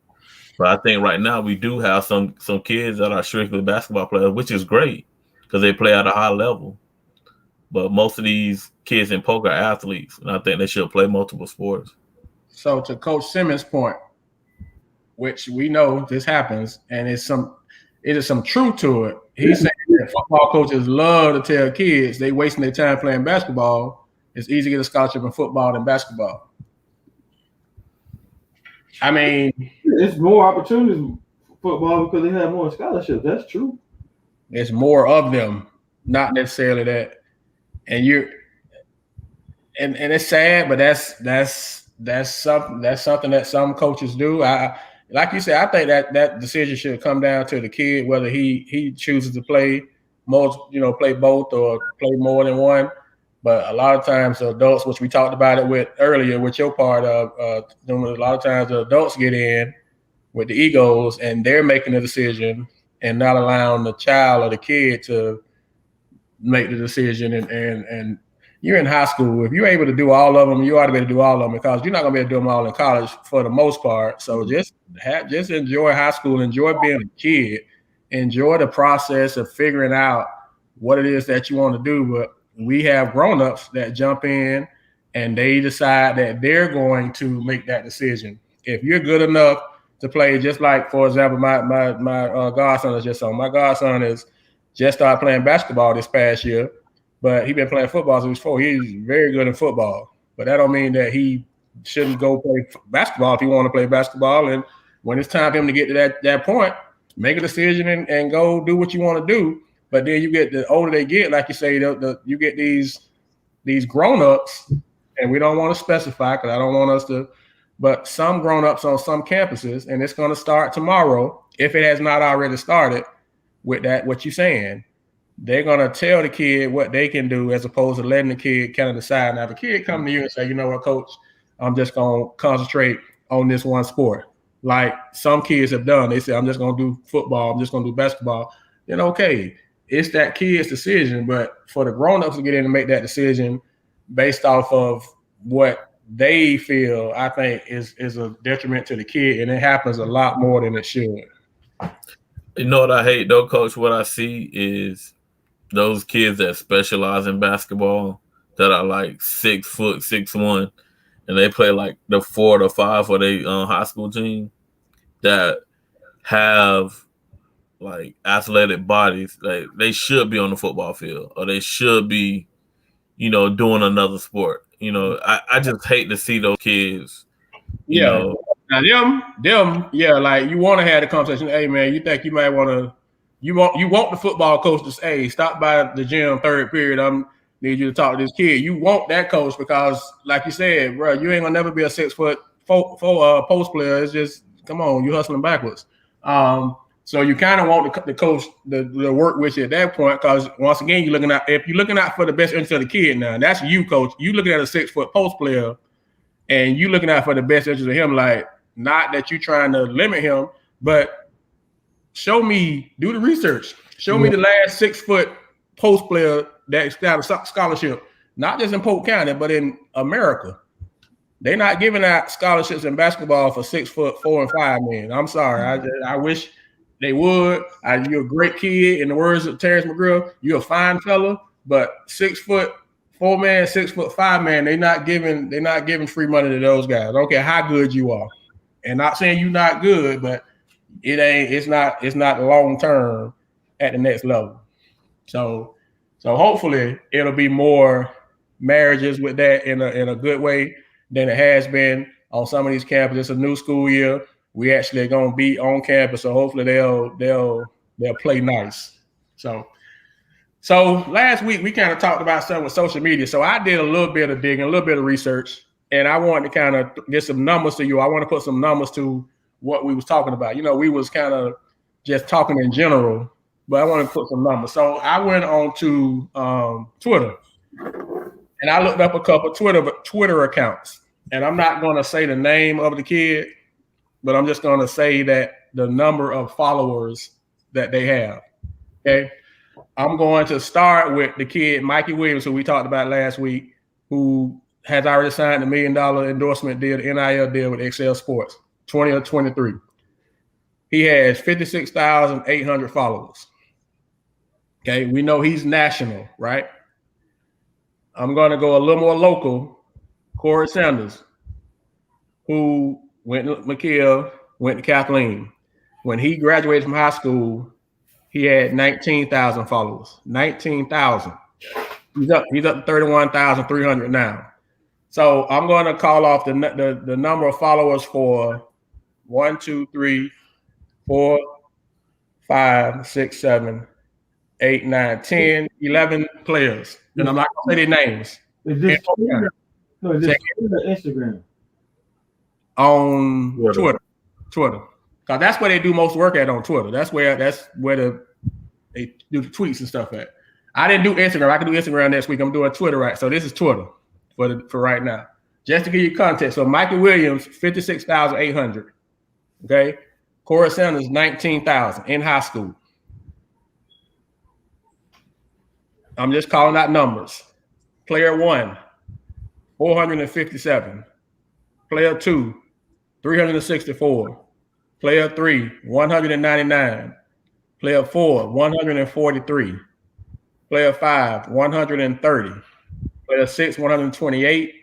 But I think right now we do have some kids that are strictly basketball players, which is great because they play at a high level. But most of these kids in Polk are athletes, and I think they should play multiple sports. So to Coach Simmons' point, which we know this happens, and it is some truth to it. He's saying that football coaches love to tell kids they wasting their time playing basketball. It's easier to get a scholarship in football than basketball. I mean, it's more opportunities for football because they have more scholarships. That's true. There's more of them, not necessarily that. And it's sad, but that's something that some coaches do. Like you said, I think that decision should come down to the kid, whether he chooses to play play both or play more than one. But a lot of times the adults, which we talked about it with earlier with your part of, a lot of times the adults get in with the egos and they're making the decision and not allowing the child or the kid to make the decision. And you're in high school. If you're able to do all of them, you ought to be able to do all of them because you're not going to be able to do them all in college for the most part. So just enjoy high school, enjoy being a kid, enjoy the process of figuring out what it is that you want to do. But we have grown-ups that jump in and they decide that they're going to make that decision. If you're good enough to play, just like, for example, my godson is just on. My godson is just started playing basketball this past year, but he's been playing football since he was 4. He's very good in football, but that don't mean that he shouldn't go play basketball if he want to play basketball. And when it's time for him to get to that point, make a decision and go do what you want to do. But then you get the older they get, like you say, you get these grown-ups, and we don't want to specify because I don't want us to, but some grown-ups on some campuses, and it's going to start tomorrow, if it has not already started, with that, what you're saying. They're going to tell the kid what they can do as opposed to letting the kid kind of decide. Now, if a kid come to you and say, you know what, coach, I'm just going to concentrate on this one sport. Like some kids have done. They say, I'm just going to do football. I'm just going to do basketball. Then, okay, it's that kid's decision. But for the grown-ups to get in and make that decision based off of what they feel, I think is a detriment to the kid. And it happens a lot more than it should. You know what I hate though, Coach? What I see is those kids that specialize in basketball that are like 6 foot, 6'1", and they play like the 4 to 5 for their high school team that have like athletic bodies. Like they should be on the football field or they should be, doing another sport. I just hate to see those kids, Now them, like you want to have the conversation. Hey man, you think you might want to, you want the football coach to say, hey, stop by the gym third period. Need you to talk to this kid. You want that coach because, like you said, bro, you ain't gonna never be a 6 foot post player. It's just, come on, you hustling backwards. So you kind of want the coach to work with you at that point because once again, if you're looking out for the best interest of the kid now, that's you, coach. You looking at a 6 foot post player and you looking out for the best interest of him, like not that you trying to limit him, but show me, do the research. Show me the last 6 foot post player that got a scholarship, not just in Polk County, but in America. They're not giving out scholarships in basketball for 6 foot 4 and 5 men. I'm sorry. I wish they would. You're a great kid. In the words of Terrence McGrill, you're a fine fella, but 6 foot 4 man, 6 foot 5 man, they're not giving free money to those guys. I don't care how good you are. And not saying you're not good, but it's not long term at the next level. So hopefully it'll be more marriages with that in a good way than it has been on some of these campuses. It's a new school year. We actually are going to be on campus, so hopefully they'll play nice. So last week we kind of talked about something with social media. So I did a little bit of digging, a little bit of research, and I wanted to kind of get some numbers to you. I want to put some numbers to what we was talking about. We was kind of just talking in general, but I want to put some numbers. So I went on to Twitter, and I looked up a couple Twitter accounts. And I'm not going to say the name of the kid, but I'm just going to say that the number of followers that they have. Okay. I'm going to start with the kid, Mikey Williams, who we talked about last week, who has already signed a $1 million endorsement deal, NIL deal with Excel Sports, 20 or 23. He has 56,800 followers. Okay. We know he's national, right? I'm going to go a little more local. Corey Sanders, who went to McKeel, went to Kathleen. When he graduated from high school, he had 19,000 followers. 19,000. He's up to 31,300 now. So I'm going to call off the number of followers for 1, 2, 3, 4, 5, 6, 7, 8, 9, 10, 11 players. And I'm not going to say their names. Is this Instagram? On Twitter. Because that's where they do most work at, on Twitter. That's where they do the tweets and stuff at. I didn't do Instagram. I can do Instagram next week. I'm doing Twitter right. So this is Twitter for right now. Just to give you context. So Mikey Williams, 56,800. Okay. Corey Sanders, 19,000 in high school. I'm just calling out numbers. Player 1, 457. Player 2, 364. Player 3, 199. Player 4, 143. Player 5, 130. Player 6, 128.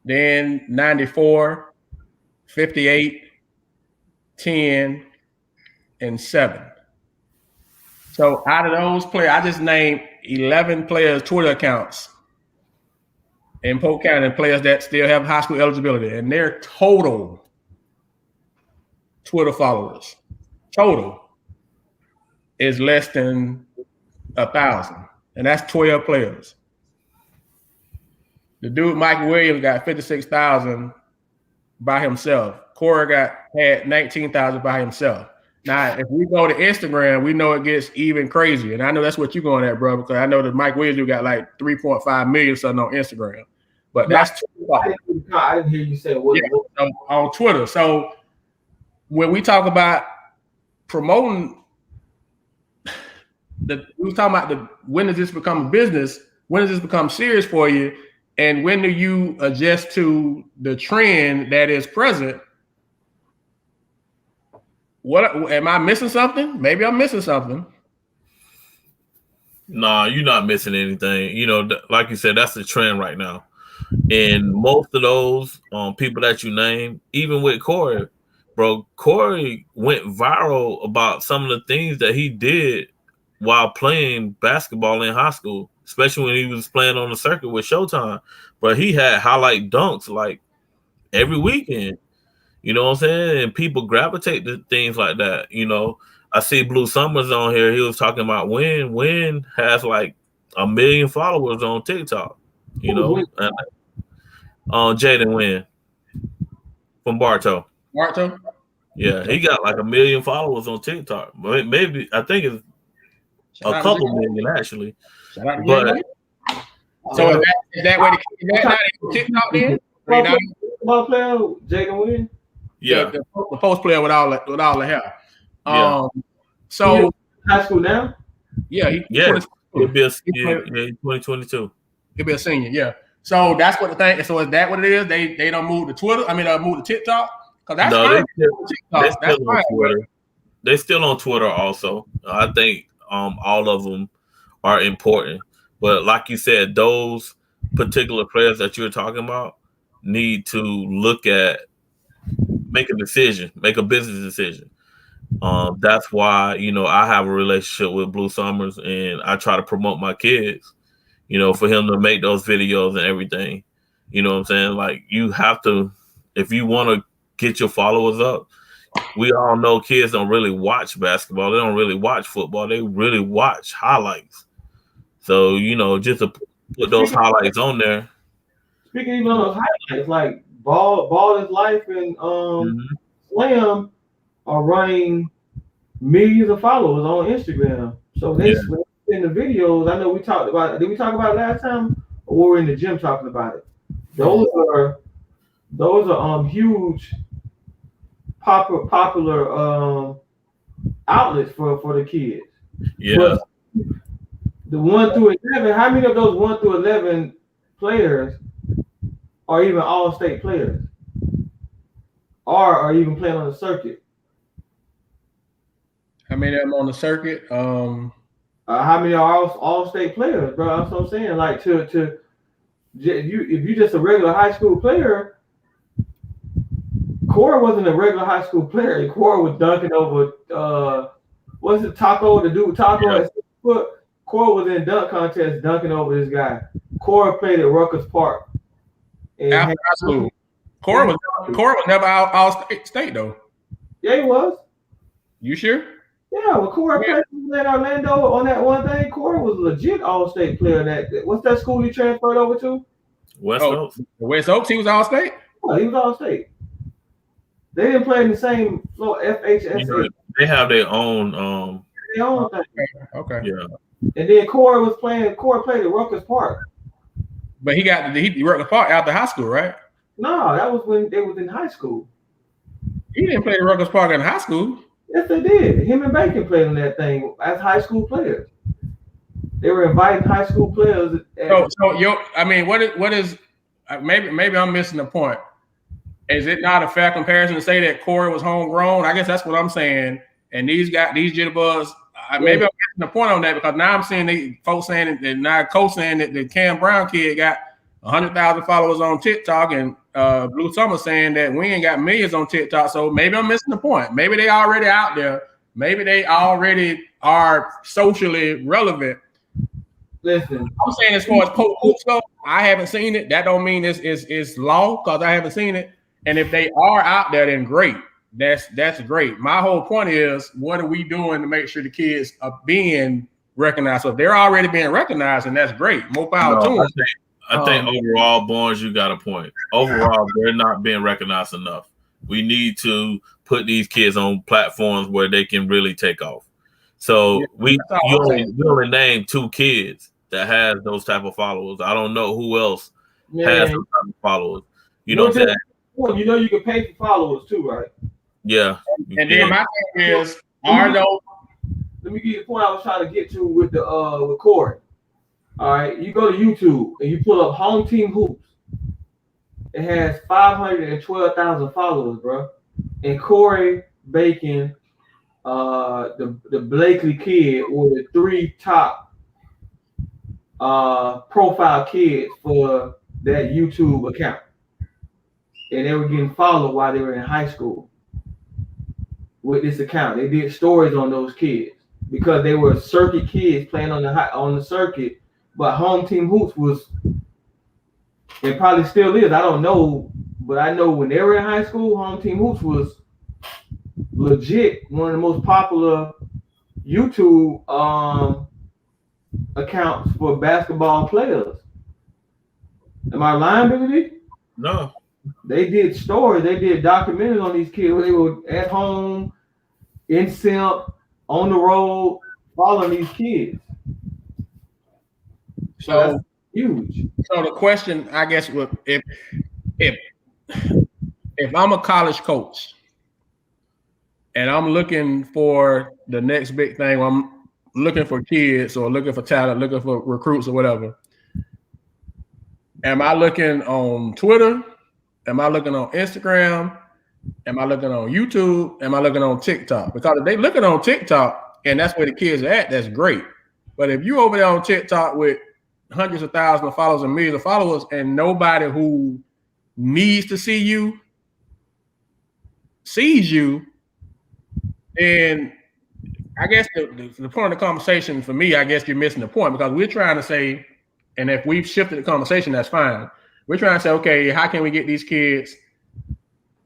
Then 94, 58, 10, and 7. So out of those players, I just named 11 players' Twitter accounts in Polk County, players that still have high school eligibility, and their total Twitter followers total is less than 1,000, and that's 12 players. The dude Mike Williams got 56,000 by himself. Corey had 19,000 by himself. Now, if we go to Instagram, we know it gets even crazier. And I know that's what you're going at, bro, because I know that Mike Williams got like 3.5 million something on Instagram. But that's I didn't hear you say what on Twitter. So when we talk about promoting we talking about when does this become a business? When does this become serious for you? And when do you adjust to the trend that is present? What am I missing something? Maybe I'm missing something. Nah, you're not missing anything. You know, like you said, that's the trend right now. And most of those people that you name, even with Corey, bro, Corey went viral about some of the things that he did while playing basketball in high school, especially when he was playing on the circuit with Showtime. But he had highlight dunks like every weekend. You know what I'm saying? And people gravitate to things like that. You know, I see Blue Summers on here. He was talking about Win has like 1 million followers on TikTok. You know, Jaden Win from Bartow. Bartow? Yeah, he got like 1 million followers on TikTok. Maybe I think it's a couple million actually. But so is that where the TikTok then? Football player, Jaden Win. Yeah, the post player with all the hair. Yeah. So high school now? Yeah, he'll be 2022. He'll be a senior. Yeah. So that's what the thing. So is that what it is? They don't move to Twitter. I mean, move to TikTok because that's fine. They're still on Twitter. They're still on Twitter also. I think all of them are important, but like you said, those particular players that you're talking about need to make a decision, make a business decision. That's why, you know, I have a relationship with Blue Summers and I try to promote my kids, you know, for him to make those videos and everything. You know what I'm saying? Like, you have to, if you want to get your followers up, we all know kids don't really watch basketball. They don't really watch football. They really watch highlights. So, you know, just to put those highlights on there. Speaking even of those highlights, like Ball is Life and Slam are running millions of followers on Instagram. So they in the videos. I know we talked about it. Did we talk about it last time? Or we were in the gym talking about it. Those are huge popular outlets for the kids. Yeah. But the 1 through 11, how many of those 1 through 11 players are even all-state players? Or are even playing on the circuit? How many of them on the circuit? How many are all-state players, bro? That's what I'm saying. Like if you just a regular high school player, Corey wasn't a regular high school player. Corey was dunking over what's it, Taco, the dude Taco at 6 foot. Corey was in dunk contest dunking over this guy. Corey played at Rutgers Park. After high school. Corey was never all state though. Yeah, he was. You sure? Yeah, when Corey played in Orlando on that one thing, Corey was a legit all-state player. What's that school he transferred over to? West Oaks. West Oaks, he was all-state? Oh, he was all-state. They didn't play in the same floor, FHSA. They have their own thing. Okay. Yeah. And then Corey played at Rutgers Park. But he Rutgers Park after high school, right? No, that was when they was in high school. He didn't play at Rutgers Park in high school. Yes, they did. Him and Bacon played on that thing as high school players. They were inviting high school players. What is maybe I'm missing the point. Is it not a fair comparison to say that Corey was homegrown? I guess that's what I'm saying. And these jitterbugs, maybe I'm missing the point on that because now I'm seeing folks saying that now co-saying that the Cam Brown kid got 100,000 followers on TikTok and Blue Summer saying that we ain't got millions on TikTok. So maybe I'm missing the point. Maybe they already out there. Maybe they already are socially relevant. Listen, I'm saying as far as Polk hoops go, I haven't seen it. That don't mean it's law because I haven't seen it. And if they are out there, then great. That's great. My whole point is, what are we doing to make sure the kids are being recognized? So if they're already being recognized, and that's great. More power to them. I think overall, Barnes, you got a point. Overall, they're not being recognized enough. We need to put these kids on platforms where they can really take off. So we only named 2 kids that has those type of followers. I don't know who else has those type of followers. You know what I'm saying? You know you can pay for followers too, right? Yeah. And then my thing is, are those? Let me give you the point I was trying to get to with the with Corey. All right, you go to YouTube and you pull up Home Team Hoops. It has 512,000 followers, bro. And Corey Bacon, the Blakely kid, were the 3 top profile kids for that YouTube account. And they were getting followed while they were in high school with this account. They did stories on those kids because they were circuit kids playing on the circuit. But Home Team Hoops was, and probably still is, I don't know, but I know when they were in high school, Home Team Hoops was legit one of the most popular YouTube accounts for basketball players. Am I lying, Billy? No. They did stories, they did documentaries on these kids where they were at home, in simp, on the road, following these kids. So that's huge. So the question, I guess, if I'm a college coach and I'm looking for the next big thing, I'm looking for kids or looking for talent, looking for recruits or whatever. Am I looking on Twitter? Am I looking on Instagram? Am I looking on YouTube? Am I looking on TikTok? Because if they looking on TikTok and that's where the kids are at, that's great. But if you over there on TikTok with hundreds of thousands of followers and millions of followers and nobody who needs to see you sees you, then I guess the point of the conversation for me, I guess you're missing the point, because we're trying to say, and if we've shifted the conversation, that's fine. We're trying to say, okay, how can we get these kids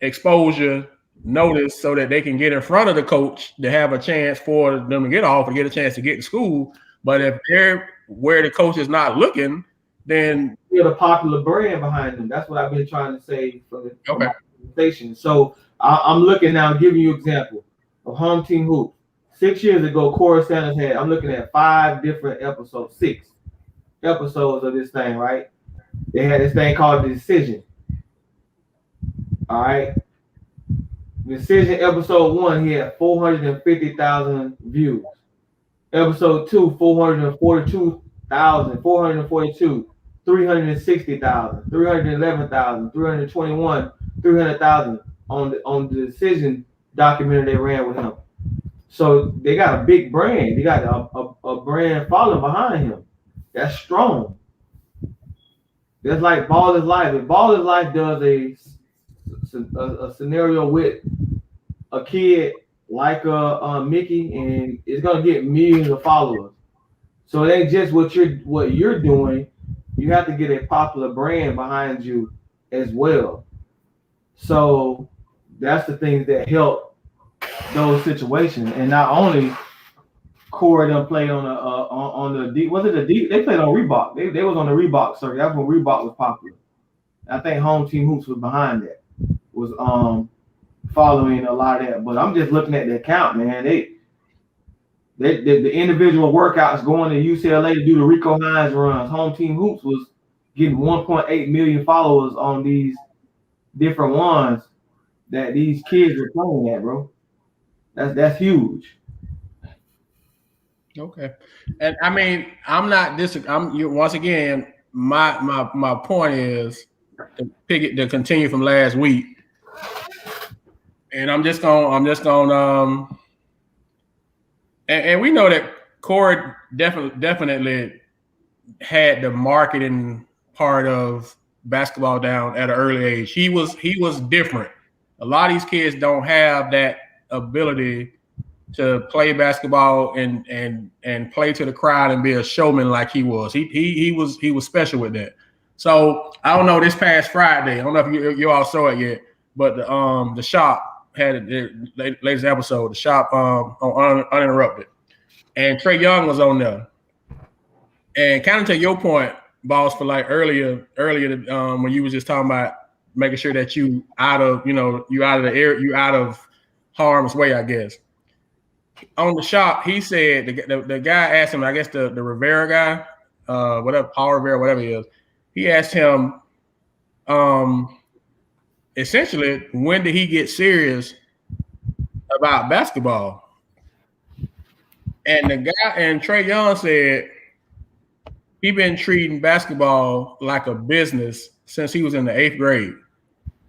exposure, notice, so that they can get in front of the coach to have a chance for them to get off or get a chance to get to school. But if they're where the coach is not looking, then you're the popular brand behind them. That's what I've been trying to say for the conversation. So I'm looking now, giving you an example of Home Team Hoop. 6 years ago, Corey Sanders had, I'm looking at 5 different episodes, 6 episodes of this thing, right? They had this thing called The Decision. All right. Decision episode 1, he had 450,000 views. Episode 2, 442,000, 442, 360,000, 311,000, 321, 300,000 on the Decision documentary they ran with him. So they got a big brand. They got a brand following behind him. That's strong. That's like Ball is Life. If Ball is Life does a scenario with a kid like Mickey, and it's gonna get millions of followers. So it ain't just what you're doing. You have to get a popular brand behind you as well. So that's the things that help those situations. And not only Corey them played on the deep. Was it the deep? They played on Reebok. They was on the Reebok circuit. That's when Reebok was popular. I think Home Team Hoops was behind that. Was following a lot of that. But I'm just looking at the account, man. The individual workouts going to UCLA to do the Rico Hines runs. Home Team Hoops was getting 1.8 million followers on these different ones that these kids were playing at, bro. That's huge. Okay. And I mean, once again, my point is to continue from last week. And I'm just gonna and we know that Corey definitely had the marketing part of basketball down at an early age. He was different. A lot of these kids don't have that ability to play basketball and play to the crowd and be a showman like he was. He was special with that. So I don't know, this past Friday, I don't know if you all saw it yet, but the shop had their latest episode, the shop on Uninterrupted, and Trae Young was on there. And kind of to your point, boss, for like earlier when you was just talking about making sure that you out of you out of the air, you out of harm's way, I guess. On the shop, he said the guy asked him, I guess the Rivera guy, whatever, Paul Rivera, whatever he is, he asked him, essentially, when did he get serious about basketball? And the guy and Trae Young said he been treating basketball like a business since he was in the 8th grade.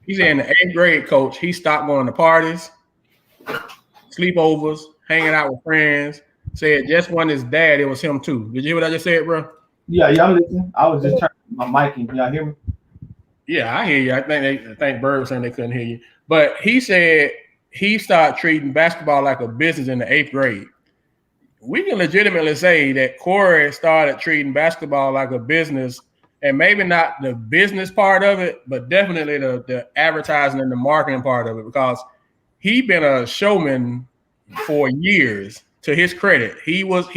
He said in the 8th grade, coach, he stopped going to parties, sleepovers, hanging out with friends. Said just when his dad, it was him too. Did you hear what I just said, bro? Yeah, I'm listening. I was just turning my mic in. Can y'all hear me? Yeah, I hear you. I think Bird was saying they couldn't hear you. But he said he started treating basketball like a business in the 8th grade. We can legitimately say that Corey started treating basketball like a business, and maybe not the business part of it, but definitely the advertising and the marketing part of it, because he been a showman for years. To his credit, he was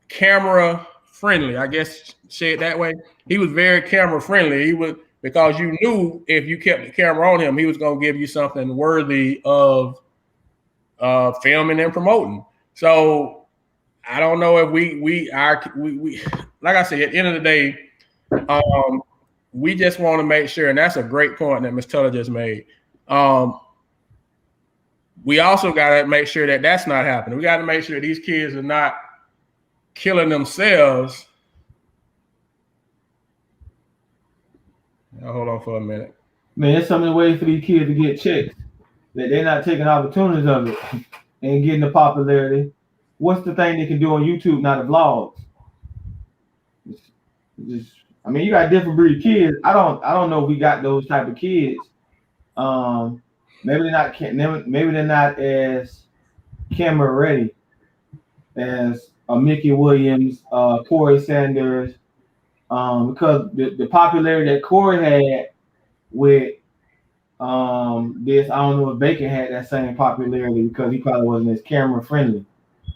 camera friendly, I guess, say it that way. He was very camera friendly. He was, because you knew if you kept the camera on him, he was going to give you something worthy of filming and promoting. So I don't know if we like I said, at the end of the day, we just want to make sure, and that's a great point that Ms. Tuller just made. We also got to make sure that that's not happening. We got to make sure these kids are not killing themselves. Now, hold on for a minute. Man, there's so many ways for these kids to get checks that they're not taking opportunities of it and getting the popularity. What's the thing they can do on YouTube, not the vlogs? I mean, you got different breed of kids. I don't know if we got those type of kids. Maybe they're not as camera ready as Mickey Williams, Corey Sanders, because the popularity that Corey had with this, I don't know if Bacon had that same popularity, because he probably wasn't as camera friendly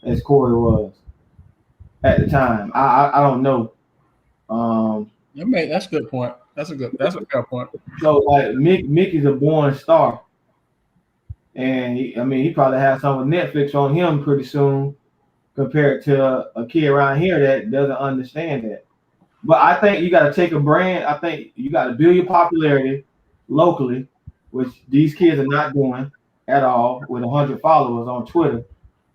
as Corey was at the time. I don't know. That's a good point. That's a good point. So like Mickey's a born star. And he probably has some with Netflix on him pretty soon, compared to a kid around here that doesn't understand that. But I think you got to take a brand. I think you got to build your popularity locally, which these kids are not doing at all with 100 followers on Twitter.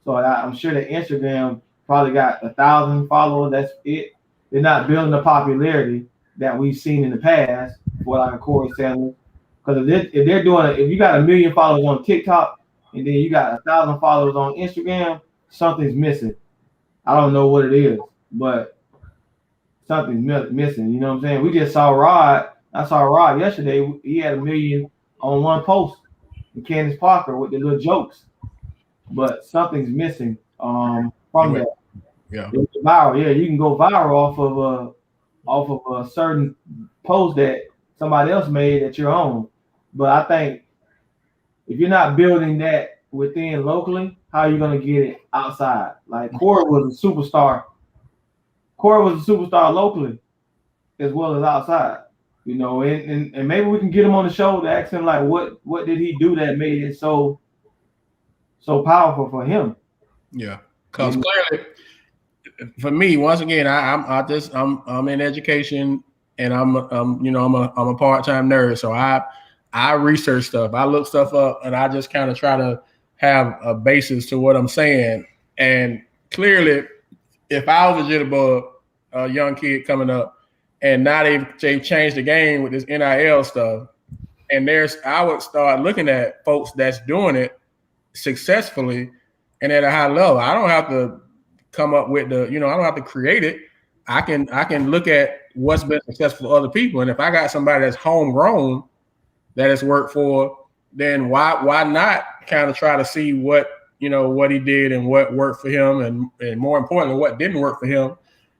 So I'm sure that Instagram probably got 1,000 followers. That's it. They're not building the popularity that we've seen in the past for like a Corey Sanders. Because if you got 1 million followers on TikTok and then you got 1,000 followers on Instagram, something's missing. I don't know what it is, but something's missing. You know what I'm saying? We just saw Rod. I saw Rod yesterday. He had 1 million on one post with Candace Parker with the little jokes, but something's missing from that. Yeah, viral. Yeah, you can go viral off of a certain post that somebody else made at your own. But I think if you're not building that within locally, how are you going to get it outside? Like Corey was a superstar. Corey was a superstar locally as well as outside. You know, and maybe we can get him on the show to ask him like what did he do that made it so powerful for him? Yeah, because clearly, for me, once again, I'm in education, and I'm a part-time nerd, so I research stuff, I look stuff up, and I just kind of try to have a basis to what I'm saying. And clearly, if I was a jitterbug, a young kid coming up, and now they've changed the game with this NIL stuff, and I would start looking at folks that's doing it successfully and at a high level. I don't have to come up with I don't have to create it. I can look at what's been successful for other people, and if I got somebody that's homegrown that has worked for, then why not kind of try to see what he did and what worked for him, and more importantly, what didn't work for him,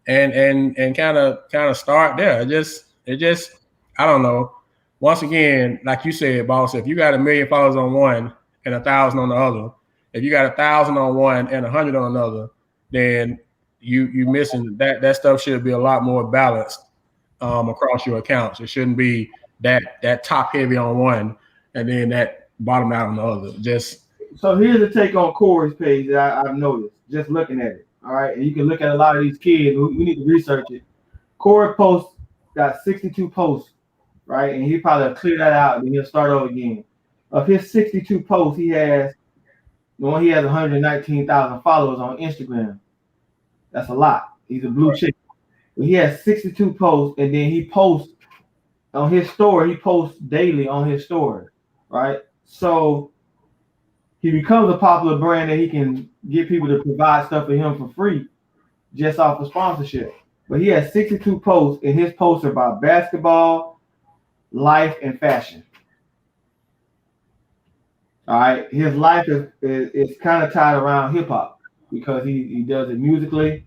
and kind of start there. It just I don't know. once again, like you said, boss, if you got 1 million followers on one and 1,000 on the other, if you got 1,000 on one and 100 on another, then you missing that. That stuff should be a lot more balanced across your accounts. It shouldn't be that top heavy on one and then that bottom out on the other. Just so here's a take on Corey's page that I've noticed just looking at it. All right, and you can look at a lot of these kids. We need to research it. Corey posts got 62 posts, right? And he probably clear that out and he'll start over again. Of his 62 posts, he has 119,000 followers on Instagram. That's a lot. He's a blue chick. But he has 62 posts, and then he posts on his story. He posts daily on his story, right? So he becomes a popular brand that he can get people to provide stuff for him for free, just off of sponsorship. But he has 62 posts, and his posts are about basketball, life, and fashion. All right, his life is kind of tied around hip hop because he does it musically.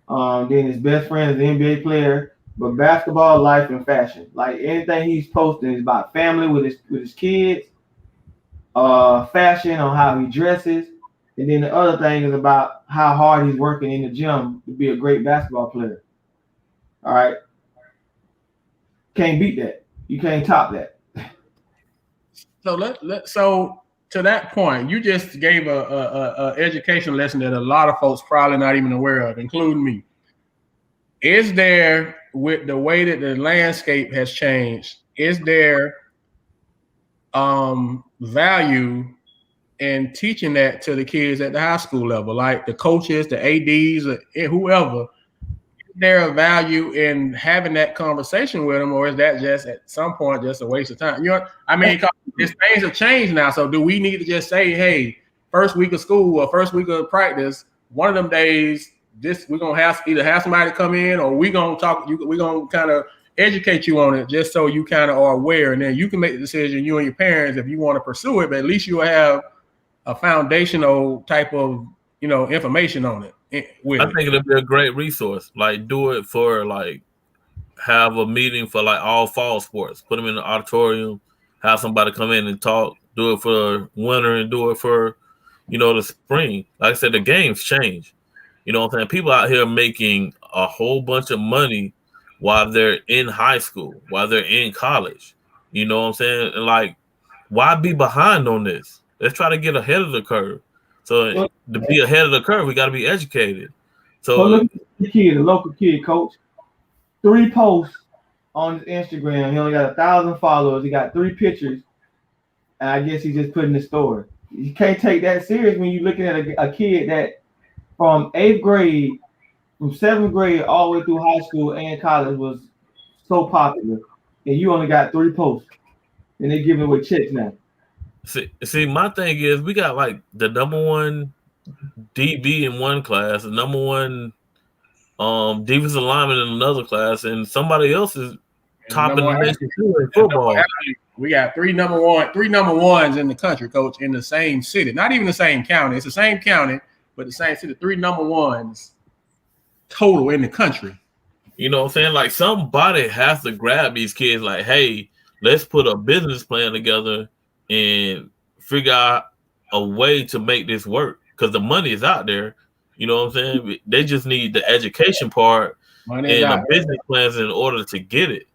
Then his best friend is an NBA player, but basketball, life, and fashion. Like anything he's posting is about family with his kids, fashion on how he dresses, and then the other thing is about how hard he's working in the gym to be a great basketball player. All right, can't beat that. You can't top that. So so to that point, you just gave a education lesson that a lot of folks probably not even aware of, including me. Is there, with the way that the landscape has changed, is there value in teaching that to the kids at the high school level, like the coaches, the ADs, or whoever? Is there a value in having that conversation with them, or is that just at some point just a waste of time? You know, I mean, things have changed now. So do we need to just say, hey, first week of school or first week of practice, one of them days, we're gonna either have somebody come in or we're gonna talk. We're gonna kind of educate you on it, just so you kind of are aware, and then you can make the decision, you and your parents, if you want to pursue it. But at least you will have a foundational type of information on it. I think it'll be a great resource. Like, do it for have a meeting for all fall sports. Put them in the auditorium. Have somebody come in and talk. Do it for winter and do it for the spring. Like I said, the games change. You know what I'm saying? People out here making a whole bunch of money while they're in high school, while they're in college. You know what I'm saying? And why be behind on this? Let's try to get ahead of the curve. So to be ahead of the curve, we got to be educated. So look at the local kid, coach. 3 posts on his Instagram. He only got 1,000 followers. He got 3 pictures, and I guess he just put in the story. You can't take that serious when you're looking at a kid that from 8th grade, from 7th grade all the way through high school and college was so popular, and you only got 3 posts, and they're giving away checks now. See, my thing is we got the number 1 DB in one class, the number 1 defensive lineman in another class, and somebody else is topping the nation in football. We got 3 number 1s in the country, coach, in the same city. Not even the same county. It's the same county, but the same city. 3 number 1s total in the country. You know what I'm saying? Somebody has to grab these kids. Hey, let's put a business plan together and figure out a way to make this work, because the money is out there. You know what I'm saying? They just need the education part and the business plans in order to get it.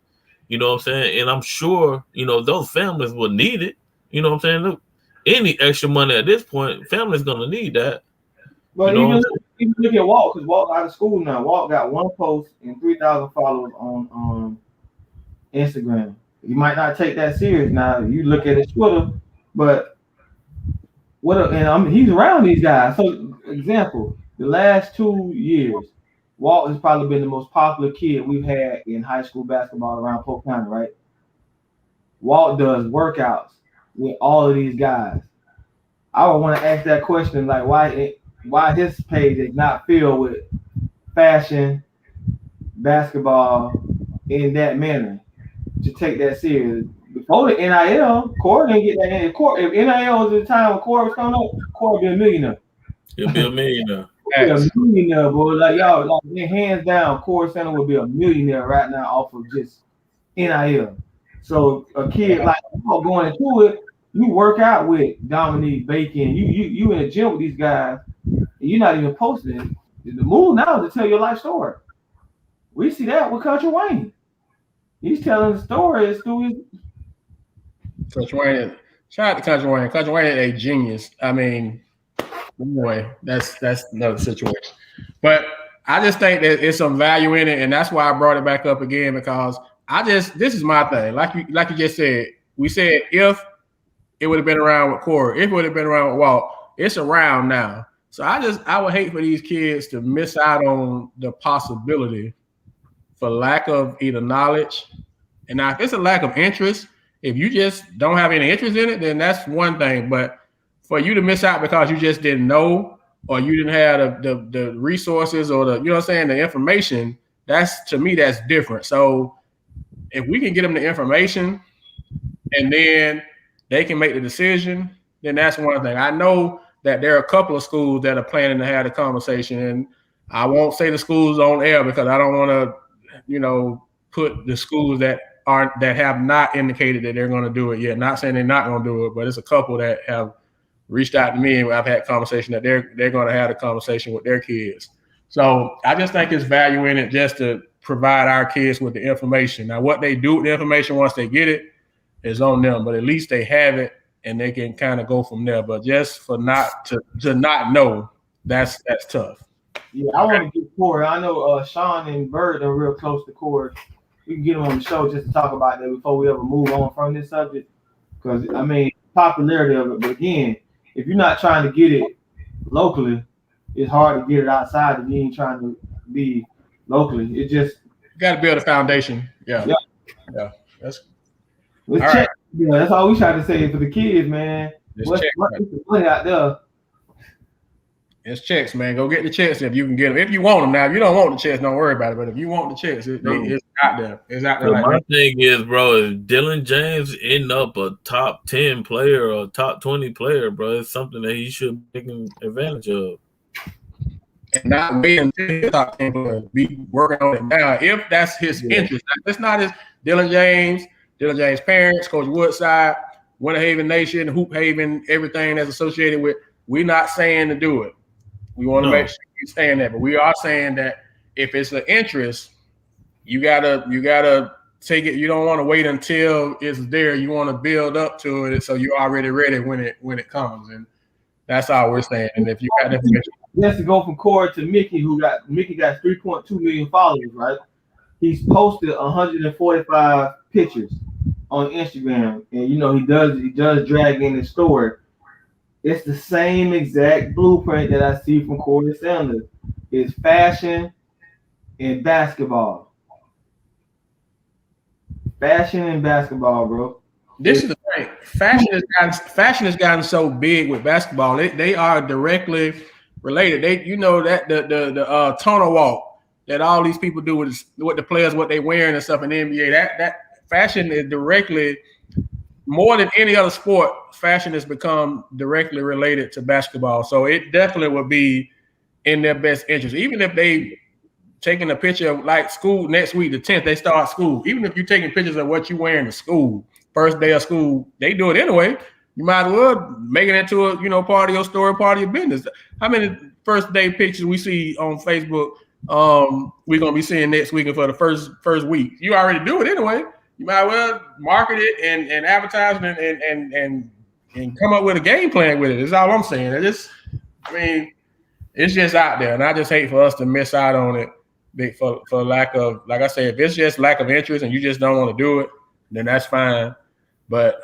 You know what I'm saying? And I'm sure, those families will need it. You know what I'm saying? Look, any extra money at this point, family's going to need that. But even look at Walt, because Walt out of school now. Walt got 1 post and 3,000 followers on Instagram. You might not take that serious now. You look at his Twitter, but he's around these guys. So, example, the last 2 years, Walt has probably been the most popular kid we've had in high school basketball around Polk County, right? Walt does workouts with all of these guys. I would want to ask that question, why his page is not filled with fashion, basketball in that manner, to take that serious. Before the NIL, Corey didn't get that in. If NIL was the time when Corey was coming up, Corey would be a millionaire. He'll be a millionaire. Be a millionaire, boy. Hands down, Corey Center would be a millionaire right now off of just NIL. So a kid like going into it, you work out with Dominique Bacon. You in the gym with these guys, and you're not even posting it. The move now is to tell your life story. We see that with Country Wayne. He's telling the stories through his. Country Wayne, shout out to Country Wayne. Country Wayne is a genius. I mean, anyway, that's another situation. But I just think that it's some value in it, and that's why I brought it back up again because this is my thing. Like you just said, we said if it would have been around with Corey, if it would have been around with Walt, it's around now. So I would hate for these kids to miss out on the possibility for lack of either knowledge, and now if it's a lack of interest, if you just don't have any interest in it, then that's one thing. But for you to miss out because you just didn't know or you didn't have the resources or the, you know what I'm saying, the information, that's, to me, that's different. So if we can get them the information and then they can make the decision, then that's one thing. I know that there are a couple of schools that are planning to have the conversation, and I won't say the schools on air because I don't want to, put the schools that have not indicated that they're going to do it yet. Not saying they're not going to do it, but it's a couple that have reached out to me and I've had conversation that they're going to have a conversation with their kids. So I just think it's value in it just to provide our kids with the information. Now, what they do with the information once they get it is on them, but at least they have it and they can kind of go from there. But just for not to not know, that's tough. Yeah, I want to get Corey. I know Sean and Bird are real close to Corey. We can get him on the show just to talk about that before we ever move on from this subject. Because, I mean, popularity of it. But again, if you're not trying to get it locally, it's hard to get it outside if you ain't trying to be locally. It just... You got to build a foundation. Yeah. That's all right. Check. Yeah, that's all we try to say for the kids, man. What's the money out there? It's checks, man. Go get the checks if you can get them. If you want them now, if you don't want the checks, don't worry about it. But if you want the checks, it's out there. It's out there. So my thing is, bro, if Dylan James end up a top 10 player or top 20 player, bro, it's something that he should be taking advantage of. And not wait until the top 10 player. Be working on it now. If that's his interest. It's not his Dylan James parents, Coach Woodside, Winter Haven Nation, Hoop Haven, everything that's associated with. We're not saying to do it. We want to make sure you stand there, but we are saying that if it's an interest, you gotta take it. You don't want to wait until it's there. You want to build up to it so you're already ready when it comes, and that's all we're saying. And if you got information, yes, to go from Corey to Mickey, Mickey got 3.2 million followers, right? He's posted 145 pictures on Instagram, and he does drag in his story. It's the same exact blueprint that I see from Corey Sanders. It's fashion and basketball. Fashion and basketball, bro. This is the thing. Fashion has gotten so big with basketball. They are directly related. That the tonal walk that all these people do with what the players, what they wearing and stuff in the NBA. That fashion is directly, more than any other sport, fashion has become directly related to basketball. So it definitely would be in their best interest. Even if they taking a picture of like school next week, the 10th, they start school. Even if you're taking pictures of what you wearing to school, first day of school, they do it anyway. You might as well make it into a part of your story, part of your business. How many first day pictures we see on Facebook we're gonna be seeing next week and for the first week? You already do it anyway. You might well market it and advertise it and come up with a game plan with it. That's all I'm saying. It's just out there, and I just hate for us to miss out on it for lack of, like I said, if it's just lack of interest and you just don't want to do it, then that's fine. But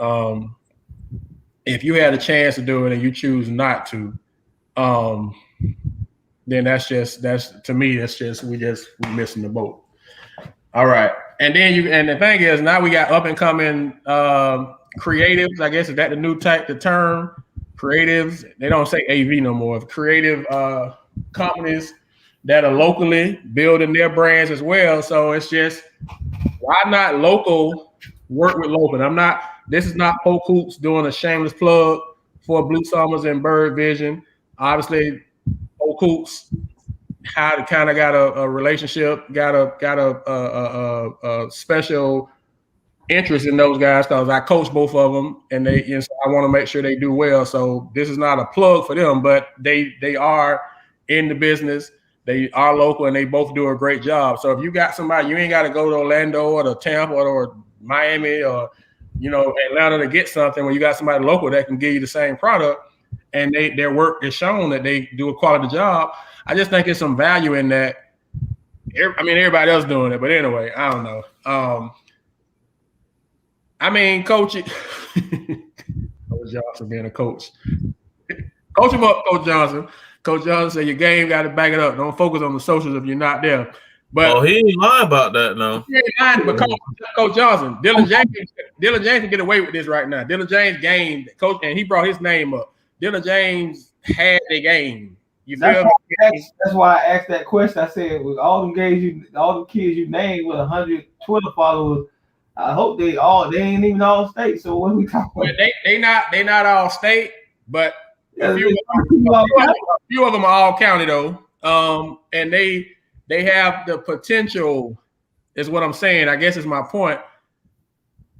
if you had a chance to do it and you choose not to, then that's to me, we're missing the boat. All right. And then the thing is, now we got up and coming creatives. I guess is that the term? Creatives. They don't say AV no more. Creative companies that are locally building their brands as well. So it's just, why not local work with local? This is not Polk Hoops doing a shameless plug for Blue Summers and Bird Vision. Obviously, Polk Hoops got a relationship, got a special interest in those guys because I coach both of them, and so I want to make sure they do well. So this is not a plug for them, but they are in the business. They are local, and they both do a great job. So if you got somebody, you ain't got to go to Orlando or to Tampa or Miami or Atlanta to get something. When you got somebody local that can give you the same product, and their work is shown that they do a quality job, I just think there's some value in that. I mean, everybody else doing it, but anyway, I don't know. I mean, Coach Johnson being a coach. Coach him up, Coach Johnson. Coach Johnson said your game got to back it up. Don't focus on the socials if you're not there. But he ain't lying about that now. He ain't lying, but Coach Johnson, Dylan James can get away with this right now. Dylan James game, coach, and he brought his name up. Dylan James had a game. You feel me? That's why I asked that question. I said, with all the kids you named with 100 Twitter followers, I hope they ain't even all state. So what are we talking about? They not all state, but a few of them are all county though. And they have the potential, is what I'm saying. I guess is my point.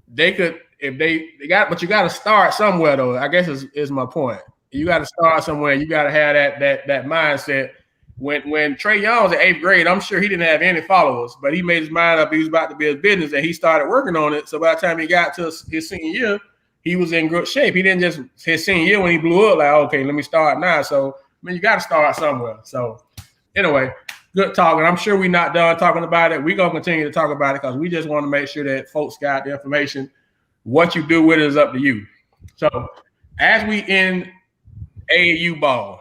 They could, if they got, but you got to start somewhere though. I guess is my point. You got to start somewhere. You got to have that mindset. When Trey Young was in 8th grade, I'm sure he didn't have any followers, but he made his mind up he was about to be a business, and he started working on it. So by the time he got to his senior year, he was in good shape. He didn't just his senior year when he blew up like, okay, let me start now. So I mean, you got to start somewhere. So anyway, good talking. I'm sure we're not done talking about it. We're gonna continue to talk about it because we just want to make sure that folks got the information. What you do with it is up to you. So as we end AAU ball,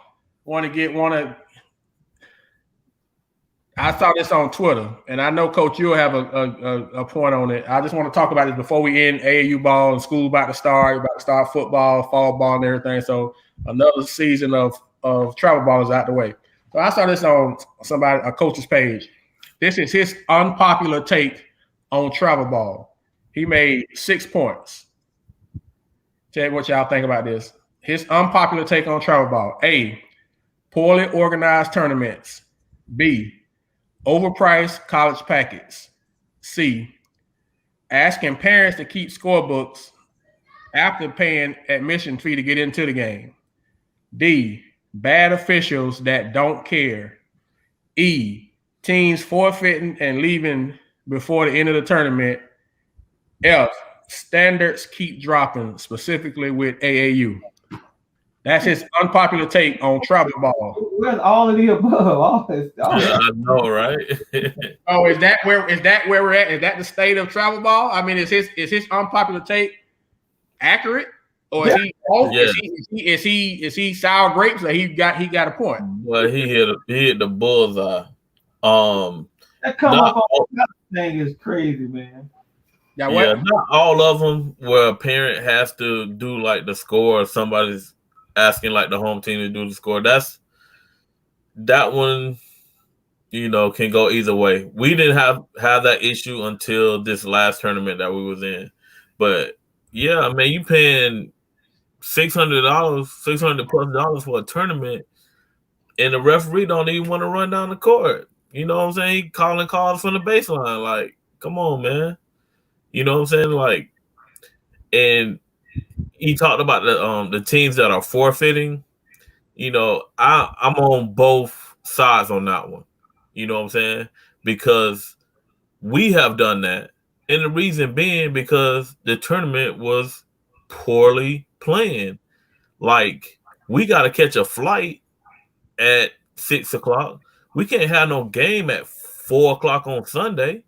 I saw this on Twitter, and I know, Coach, you'll have a point on it. I just want to talk about it before we end AAU ball and school about to start football, fall ball, and everything. So another season of travel ball is out the way. So I saw this on a coach's page. This is his unpopular take on travel ball. He made 6 points. Tell me what y'all think about this. His unpopular take on travel ball. A, poorly organized tournaments. B, overpriced college packets. C, asking parents to keep scorebooks after paying admission fee to get into the game. D, bad officials that don't care. E, teams forfeiting and leaving before the end of the tournament. F, standards keep dropping, specifically with AAU. That's his unpopular take on travel ball. Where's all of the above? I know, right? Oh, is that where we're at? Is that the state of travel ball? I mean, is his unpopular take accurate, or is he off? Yeah. Is he sour grapes? Or he got a point? Well, he hit the bullseye. That come up on that thing is crazy, man. Yeah, not all of them where a parent has to do like the score, or somebody's asking like the home team to do the score. That one, can go either way. We didn't have that issue until this last tournament that we was in. But yeah, I mean, you paying $600+ for a tournament, and the referee don't even want to run down the court. You know what I'm saying? He calling calls from the baseline. Like, come on, man. You know what I'm saying? Like, and he talked about the teams that are forfeiting. I'm on both sides on that one. You know what I'm saying? Because we have done that. And the reason being because the tournament was poorly planned. Like, we got to catch a flight at 6 o'clock. We can't have no game at 4 o'clock on Sunday.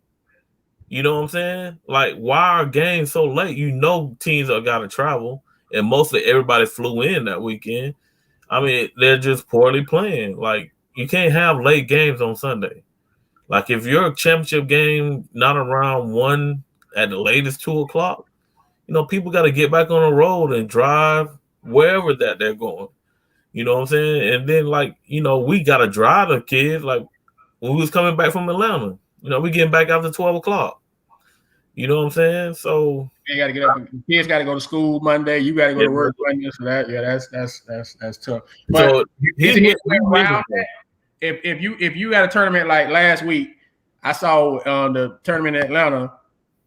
You know what I'm saying? Like, why are games so late? Teams are got to travel, and mostly everybody flew in that weekend. I mean, they're just poorly playing. Like, you can't have late games on Sunday. Like, if your championship game not around 1 at the latest 2 o'clock, people got to get back on the road and drive wherever that they're going. You know what I'm saying? And then, we got to drive the kids. Like, when we was coming back from Atlanta, we getting back after 12 o'clock. You know what I'm saying? So you got to get up. Kids got to go to school Monday. You got to go to work Monday. So that's tough. But so if you got a tournament like last week, I saw the tournament in Atlanta.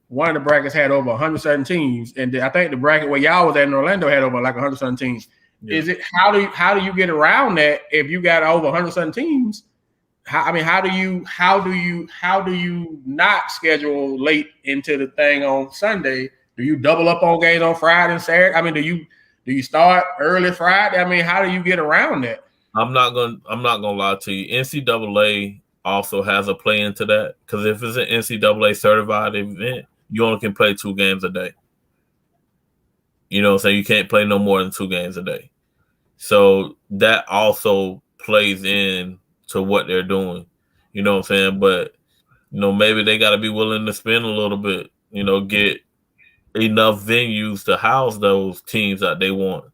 one of the brackets had over 107 teams, and I think the bracket where y'all was at in Orlando had over like 107 teams. Yeah. Is it how do you get around that if you got over 107 teams? How do you not schedule late into the thing on Sunday? Do you double up on games on Friday and Saturday? I mean, do you start early Friday? I mean, how do you get around that? I'm not gonna lie to you. NCAA also has a play into that, because if it's an NCAA certified event, you only can play 2 games a day. You know what I'm saying? You can't play no more than 2 games a day. So that also plays in to what they're doing. You know what I'm saying? But, maybe they got to be willing to spend a little bit, get enough venues to house those teams that they want.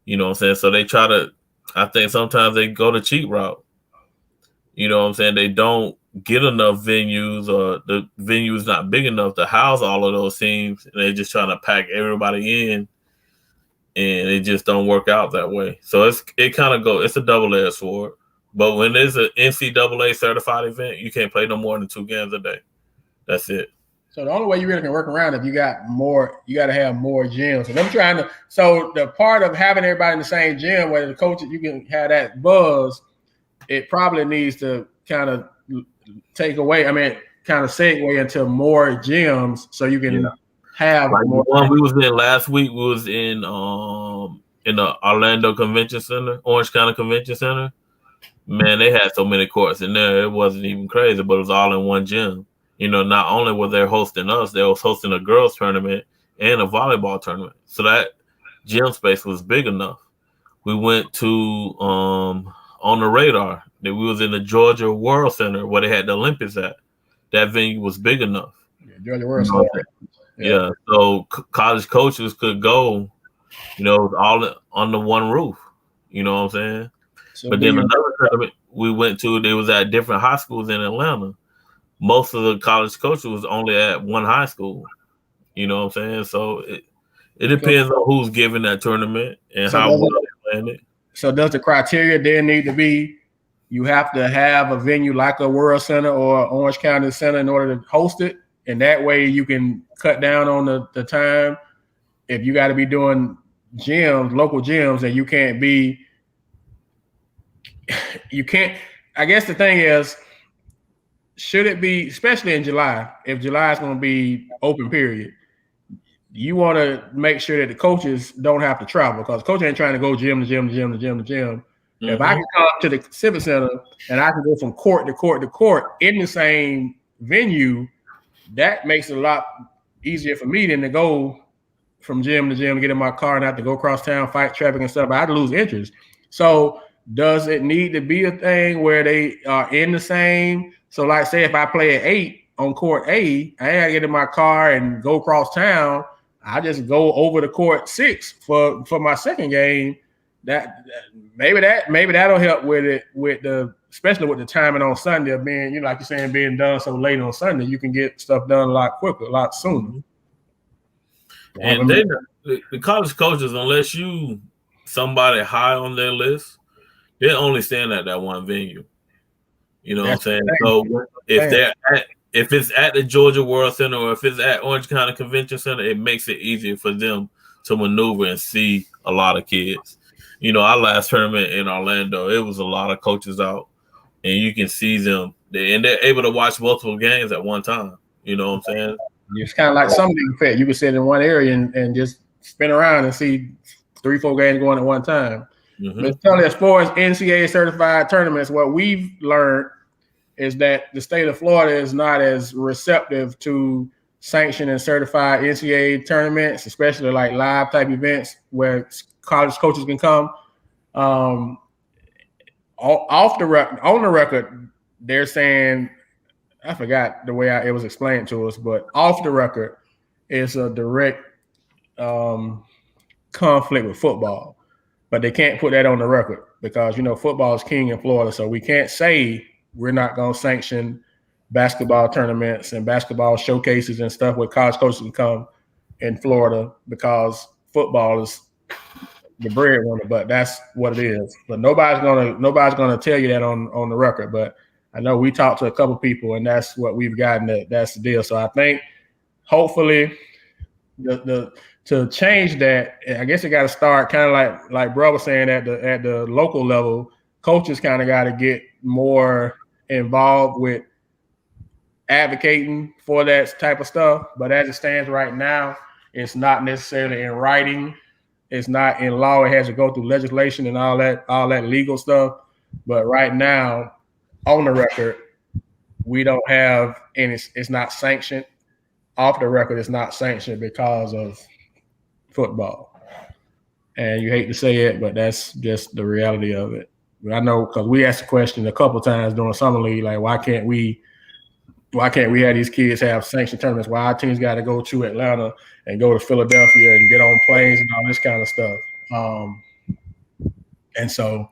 You know what I'm saying? So they try to, I think sometimes they go the cheap route. You know what I'm saying? They don't get enough venues, or the venue's not big enough to house all of those teams. And they're just trying to pack everybody in, and it just don't work out that way. So it's a double-edged sword. But when there's an NCAA certified event, you can't play no more than 2 games a day. That's it. So the only way you really can work around it, you got to have more gyms. And so the part of having everybody in the same gym, where the coaches, you can have that buzz, it probably needs to kind of take away, kind of segue into more gyms so you can have like more. The one we was in last week, we was in the Orlando Convention Center, Orange County Convention Center. Man, they had so many courts in there, it wasn't even crazy, but it was all in one gym. Not only were they hosting us, they was hosting a girls tournament and a volleyball tournament. So that gym space was big enough. We went to on the radar that we was in the Georgia World Center where they had the Olympics at. That venue was big enough. Yeah, Georgia World Center. Yeah. So college coaches could go, all under one roof. You know what I'm saying? So but then another tournament we went to, they was at different high schools in Atlanta. Most of the college coaches was only at one high school. You know what I'm saying? So it depends on who's giving that tournament and how well they planned it. So does the criteria then need to be you have to have a venue like a World Center or Orange County Center in order to host it? And that way you can cut down on the time. If you got to be doing gyms, local gyms, and you can't, I guess the thing is, should it be, especially in July, if July is going to be open period, you want to make sure that the coaches don't have to travel, because coach ain't trying to go gym to gym to gym to gym to gym. Mm-hmm. If I can come to the Civic Center and I can go from court to court to court in the same venue, that makes it a lot easier for me than to go from gym to gym, get in my car and have to go across town, fight traffic and stuff. I had to lose interest. So does it need to be a thing where they are in the same? So like say if I play at 8 on court A, I ain't gotta get in my car and go across town. I just go over to court 6 for my second game. Maybe that'll help with it, especially with the timing on Sunday of being, like you're saying, being done so late on Sunday, you can get stuff done a lot quicker, a lot sooner. And the college coaches, unless you somebody high on their list, they're only staying at that one venue. You know what I'm saying? So if it's at the Georgia World Center or if it's at Orange County Convention Center, it makes it easier for them to maneuver and see a lot of kids. Our last tournament in Orlando, it was a lot of coaches out, and you can see them, and they're able to watch multiple games at one time. You know what I'm saying? It's kind of like something fit. You can sit in one area and just spin around and see 3-4 games going at one time. Mm-hmm. But tell me, as far as NCAA certified tournaments, what we've learned is that the state of Florida is not as receptive to sanctioned and certified NCAA tournaments, especially like live type events where college coaches can come. On the record, they're saying, I forgot the way it was explained to us, but off the record, it's a direct conflict with football. But they can't put that on the record because, football is king in Florida. So we can't say we're not going to sanction basketball tournaments and basketball showcases and stuff where college coaches can come in Florida because football is the breadwinner. But that's what it is. But nobody's gonna tell you that on the record. But I know we talked to a couple people, and that's what we've gotten. That's the deal. So I think hopefully the to change that, I guess it got to start kind of like bro was saying at the local level. Coaches kind of got to get more involved with advocating for that type of stuff. But as it stands right now, it's not necessarily in writing. It's not in law. It has to go through legislation and all that legal stuff. But right now, on the record, we don't have, and it's not sanctioned. Off the record, it's not sanctioned because of football. And you hate to say it, but that's just the reality of it. But I know because we asked the question a couple of times during summer league, like why can't we have these kids have sanctioned tournaments? Why our teams got to go to Atlanta and go to Philadelphia and get on planes and all this kind of stuff? And so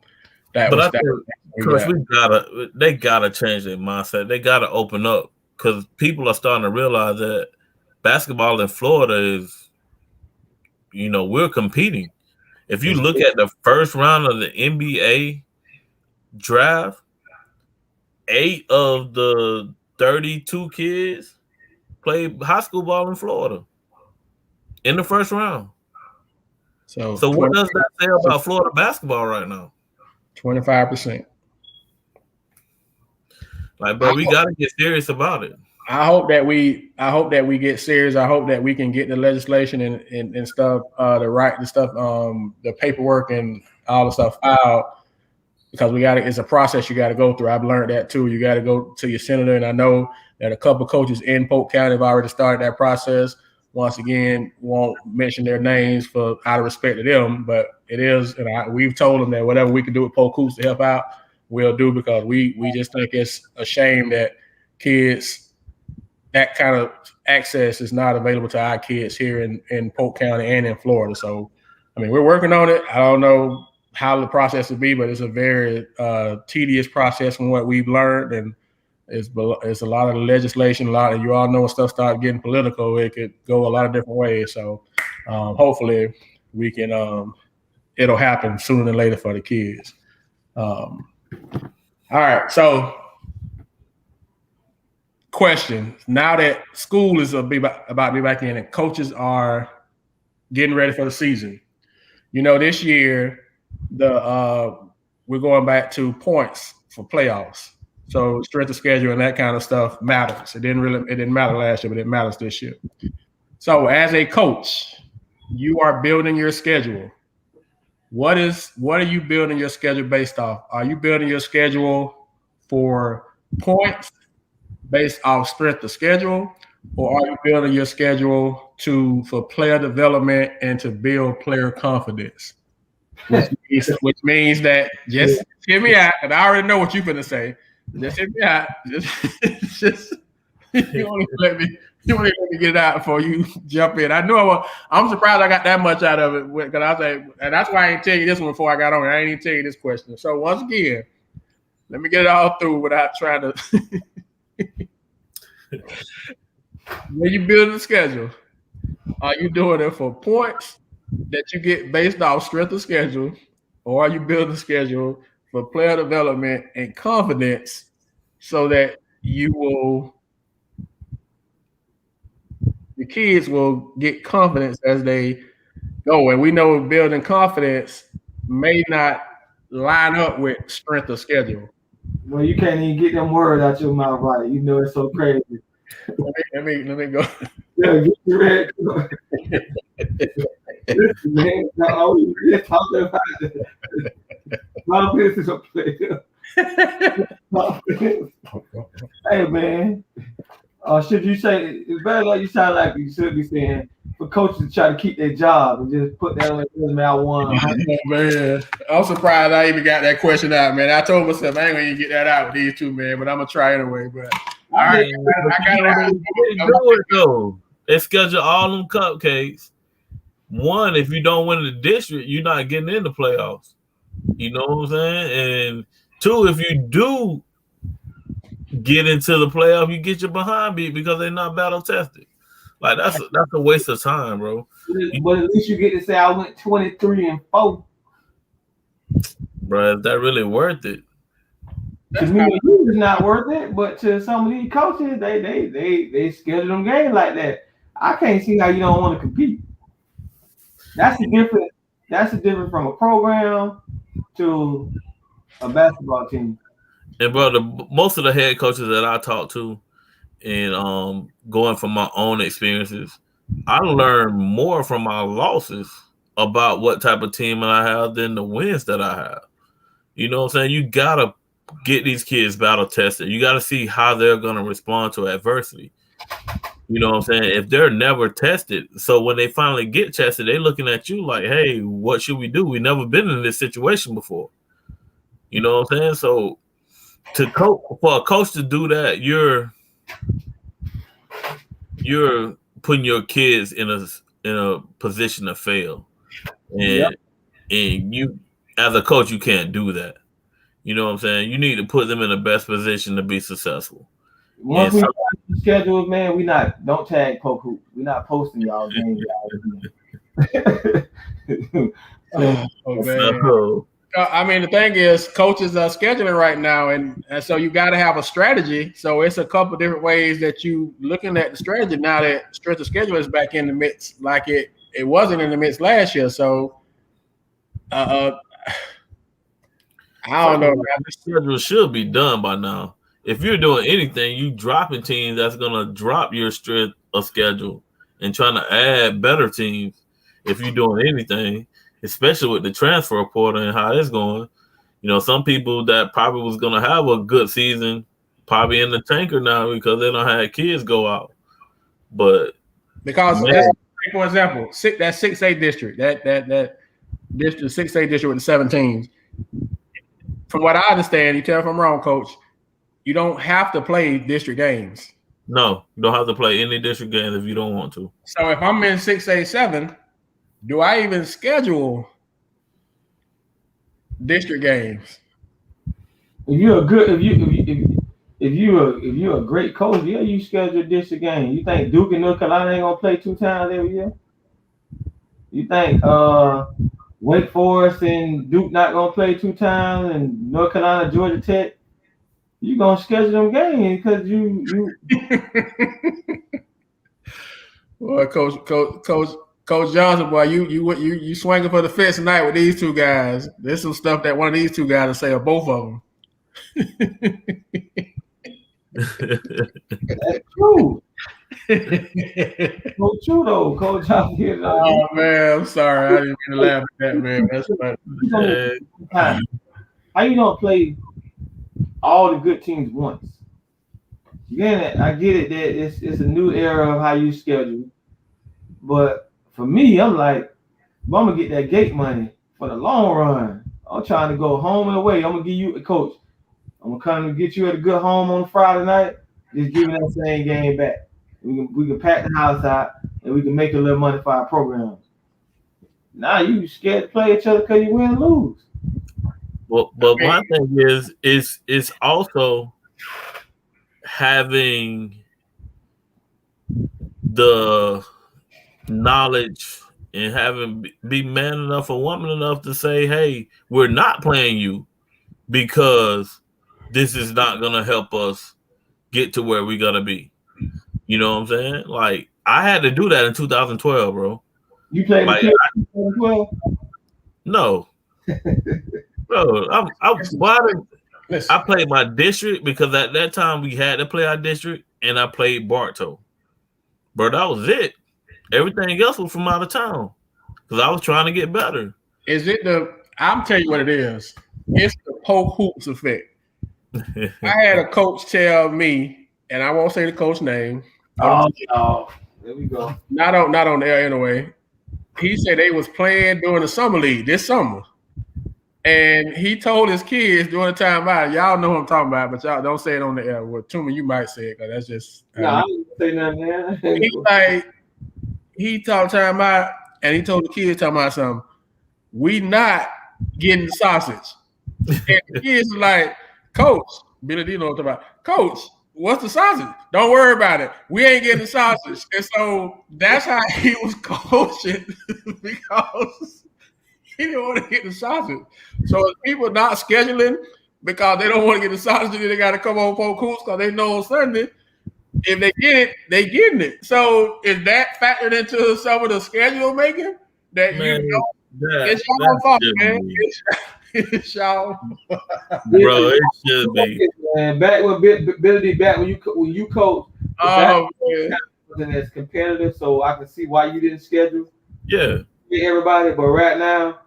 that but was I that. think, they gotta change their mindset. They gotta open up because people are starting to realize that basketball in Florida is, we're competing. If you look at the first round of the NBA draft, 8 of the 32 kids played high school ball in Florida in the first round. So what does that say about Florida basketball right now? 25%. Like, bro, we got to get serious about it. I hope that we get serious. I hope that we can get the legislation and stuff, the paperwork and all the stuff out, because it's a process you got to go through. I've learned that too. You got to go to your senator, and I know that a couple of coaches in Polk County have already started that process. Once again, won't mention their names for out of respect to them, but it is, and we've told them that whatever we can do with Polk Hoops to help out, we'll do, because we just think it's a shame that kids, that kind of access is not available to our kids here in Polk County and in Florida. So, I mean, we're working on it. I don't know how the process will be, but it's a very tedious process from what we've learned, and it's a lot of legislation, and you all know when stuff starts getting political, it could go a lot of different ways. So hopefully we can, it'll happen sooner than later for the kids. All right. So question, now that school is about to be back in and coaches are getting ready for the season, this year, we're going back to points for playoffs. So strength of schedule and that kind of stuff matters. It didn't matter last year, but it matters this year. So as a coach, you are building your schedule. What are you building your schedule based off? Are you building your schedule for points based off strength of schedule, or are you building your schedule for player development and to build player confidence? Which means that just hear me out, and I already know what you're going to say. Just hear me out. Just you want to let me get it out before you jump in. I know I'm surprised I got that much out of it, because I say, and that's why I didn't tell you this one before I got on. I ain't even tell you this question. So once again, let me get it all through without trying to. When you build the schedule, are you doing it for points that you get based off strength of schedule, or are you building a schedule for player development and confidence so that the kids will get confidence as they go? And we know building confidence may not line up with strength of schedule. Well, you can't even get them words out your mouth right. It's so crazy. Let me go. Yeah, get you ready. Listen, man, we're talking about confidence is a player. Hey, man. Should you say it's better like you sound like you should be saying for coaches to try to keep their job and just put that on their resume? I won. Man, I'm surprised I even got that question out, man. I told myself I ain't gonna get that out with these two, man, but I'm gonna try anyway. But all right, I got it though. They schedule all them cupcakes. One, if you don't win the district, you're not getting in the playoffs. You know what I'm saying? And two, if you do get into the playoff, you get your behind beat because they're not battle tested. Like that's a waste of time, bro. But at least you get to say I went 23-4. Bro, is that really worth it? To me, it's not worth it. But to some of these coaches, they schedule them games like that. I can't see how you don't want to compete. That's the difference. That's the difference from a program to a basketball team. And brother, most of the head coaches that I talk to, and going from my own experiences, I learn more from my losses about what type of team I have than the wins that I have. You know what I'm saying? You gotta get these kids battle tested. You gotta see how they're gonna respond to adversity. You know what I'm saying? If they're never tested, so when they finally get tested, they're looking at you like, hey, what should we do? We've never been in this situation before. You know what I'm saying? So to coach for a coach to do that, you're putting your kids in a position to fail. Yep. And you as a coach, you can't do that. You know what I'm saying? You need to put them in the best position to be successful. Once we schedules, man, don't tag Polk Hoops. We're not posting y'all games. Oh man. I mean, the thing is, coaches are scheduling right now, and so you got to have a strategy. So it's a couple different ways that you looking at the strategy now that strength of schedule is back in the midst, like it wasn't in the midst last year. So, I don't know. The schedule should be done by now. If you're doing anything, you dropping teams that's gonna drop your strength of schedule and trying to add better teams. If you're doing anything, especially with the transfer portal and how it's going, you know, some people that probably was gonna have a good season probably in the tanker now because they don't have kids go out. But because for example, that 6A district, that district 6A district with the 7 teams. From what I understand, you tell me if I'm wrong, Coach, you don't have to play district games. No, you don't have to play any district games if you don't want to. So if I'm in 6A7, do I even schedule district games? If you're a great coach, yeah, you schedule district games. You think Duke and North Carolina ain't gonna play 2 times every year? You think Wake Forest and Duke not gonna play 2 times, and North Carolina, Georgia Tech? You gonna schedule them games because you. Well, Coach Johnson, boy, you swinging for the fence tonight with these 2 guys. There's some stuff that one of these 2 guys will say, or both of them. That's true. So true though, Coach Johnson here. Oh man, I'm sorry, I didn't mean to laugh at that, man. That's funny. How you don't play all the good teams once? Again, I get it that it's a new era of how you schedule, but for me, I'm like, I'm gonna get that gate money for the long run. I'm trying to go home and away. I'm gonna give you a coach. I'm gonna come and get you at a good home on Friday night. Just give me that same game back. We can pack the house out and we can make a little money for our program. Now you scared to play each other because you win and lose. Well, but my thing is also having the knowledge and be man enough or woman enough to say, hey, we're not playing you because this is not gonna help us get to where we gotta be. You know what I'm saying? Like I had to do that in 2012, bro. You played in 2012? No. Bro, I played my district because at that time we had to play our district, and I played Bartow. Bro, that was it. Everything else was from out of town because I was trying to get better. Is it I'm telling you what it is. It's the Polk Hoops effect. I had a coach tell me, and I won't say the coach name. Oh, there we go. Not on the air anyway. He said they was playing during the summer league this summer. And he told his kids during the timeout, y'all know who I'm talking about, but y'all don't say it on the air. Well, Tuma, you might say it because that's just. No, I didn't say nothing, man. He talked timeout, and he told the kids talking about something. We not getting sausage. And the kids are like, Coach, Billy D knows what I'm talking about. Coach, what's the sausage? Don't worry about it. We ain't getting the sausage. And so that's how he was coaching because he didn't want to get the sausage. So if people not scheduling because they don't want to get the sausage, they got to come on Polk Hoops because they know on Sunday if they get it, they getting it. So is that factored into some of the schedule making that Man, it's y'all fault, man. It's y'all. Bro, it should be. Man, back when Billy, back when you coach, Oh man. wasn't as competitive, so I can see why you didn't schedule Yeah. everybody. But right now,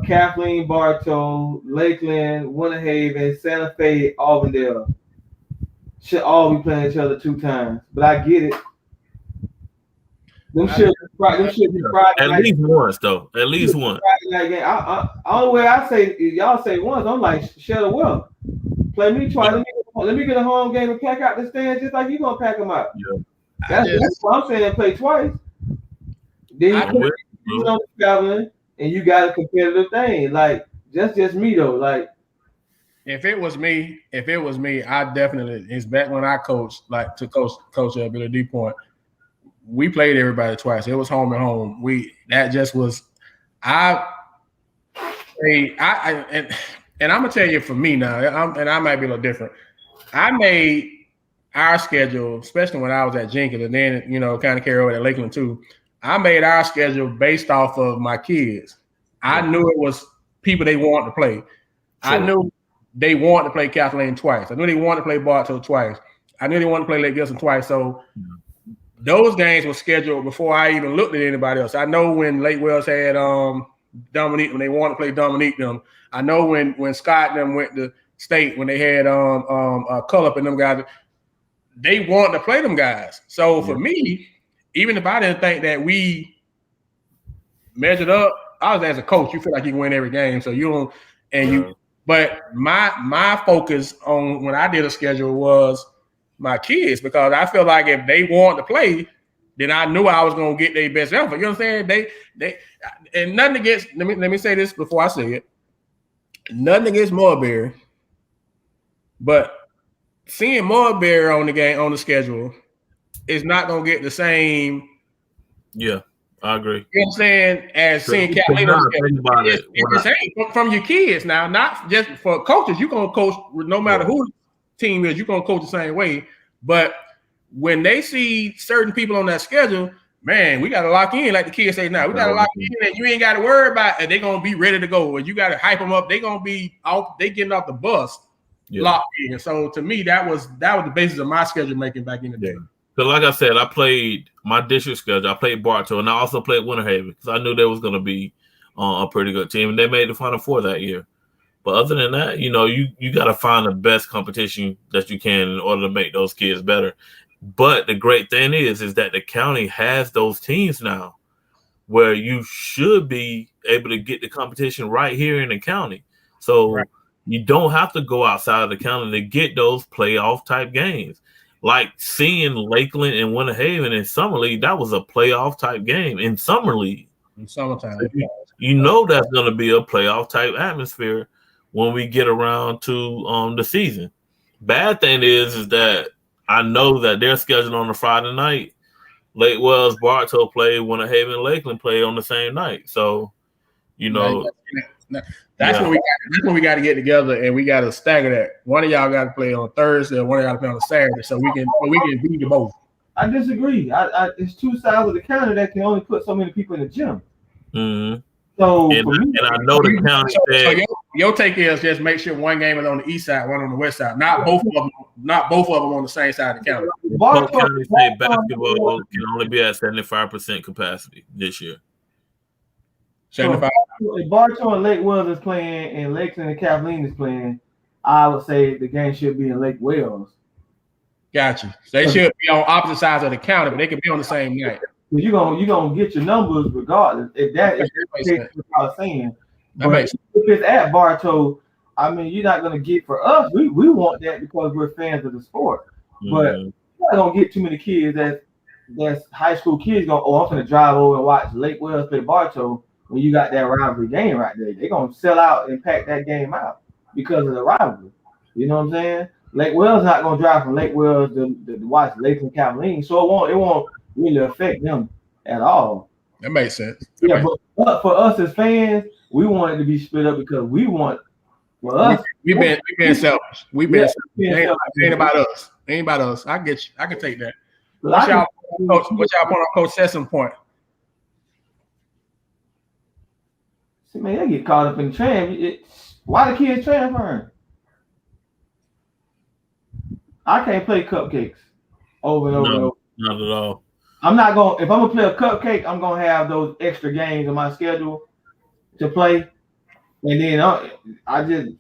Kathleen, Bartow, Lakeland, Winter Haven, Santa Fe, Auburndale should all be playing each other 2 times. But I get it. Them should be Friday At night. least once, though. At least once. Friday night game. Only way I say y'all say once. I'm like, shut up, well, play me twice. Let me get a home game and pack out the stands just like you gonna pack them out. Yeah. That's what I'm saying. Play twice. Then you know traveling and you got a competitive thing. Like just me though. Like if it was me, I definitely. It's back when I coached, like to coach at Billy D Point. We played everybody twice. It was home and home. That just was. And I'm gonna tell you for me now, and I might be a little different. I made our schedule, especially when I was at Jenkins, and then kind of carry over at Lakeland too. I made our schedule based off of my kids. I knew it was people they wanted to play. Sure. I knew they wanted to play Kathleen twice. I knew they wanted to play Bartow twice. I knew they wanted to play Lake Gilson twice. So those games were scheduled before I even looked at anybody else. I know when Lake Wells had Dominique, when they wanted to play Dominique them. I know when Scott and them went to state, when they had Cullip and them guys, they wanted to play them guys. So for me, even if I didn't think that we measured up, I was as a coach, you feel like you can win every game. So you don't, but my focus on when I did a schedule was my kids, because I feel like if they want to play, then I knew I was going to get their best effort. You know what I'm saying? They and nothing against. Let me say this before I say it. Nothing against Marbury, but seeing Marbury on the schedule is not going to get the same. Yeah, I agree. You know what I'm saying? As seeing Kathleen on the schedule, from your kids now, not just for coaches. You're going to coach no matter who team is, you're gonna coach the same way. But when they see certain people on that schedule, man, we gotta lock in, like the kids say now. We gotta lock in, and you ain't gotta worry about it. They're gonna be ready to go, and you gotta hype them up. They gonna be off. They getting off the bus, locked in. So to me, that was the basis of my schedule making back in the day. So like I said, I played my district schedule. I played Bartow, and I also played Winter Haven because I knew there was gonna be a pretty good team, and they made the Final Four that year. But other than that, you got to find the best competition that you can in order to make those kids better. But the great thing is that the county has those teams now where you should be able to get the competition right here in the county. So you don't have to go outside of the county to get those playoff type games. Like seeing Lakeland and Winter Haven in Summer League, that was a playoff type game in Summer League. In summertime. So that's going to be a playoff type atmosphere when we get around to the season. Bad thing is that I know that they're scheduled on a Friday night. Lake Wells, Bartow play, Winter Haven, Lakeland play on the same night. So, that's when we got to get together and we got to stagger that. One of y'all got to play on Thursday, and one of y'all got to play on Saturday, so we can beat them both. I disagree. It's 2 sides of the county that can only put so many people in the gym. Mm-hmm. So and I know the county said your take is just make sure one game is on the east side, one on the west side, not both of them on the same side of the county. Polk County State basketball can only be at 75% capacity this year. 75. If Bartow and Lake Wells is playing and Lakeland and Kathleen is playing, I would say the game should be in Lake Wells. Gotcha. So they should be on opposite sides of the county, but they could be on the same night. You're gonna get your numbers regardless. If that is what I was saying. But if it's at Bartow, I mean, you're not gonna get for us. We want that because we're fans of the sport. But you're not gonna get too many kids that's high school kids going, I'm gonna drive over and watch Lake Wells play Bartow when you got that rivalry game right there. They're gonna sell out and pack that game out because of the rivalry. You know what I'm saying? Lake Wells not gonna drive from Lake Wells to watch Lakeland Kathleen, so it won't really affect them at all. That makes sense. But for us as fans, we want it to be split up because we want for us. We've been selfish. We've been selfish. It ain't about us. Anybody else? I get you. I can take that. What's y'all point on Coach Sessom point? See, man, they get caught up in the why the kids transferring? I can't play cupcakes over and over and over. Not at all. I'm not going. If I'm gonna play a cupcake, I'm gonna have those extra games on my schedule to play. And then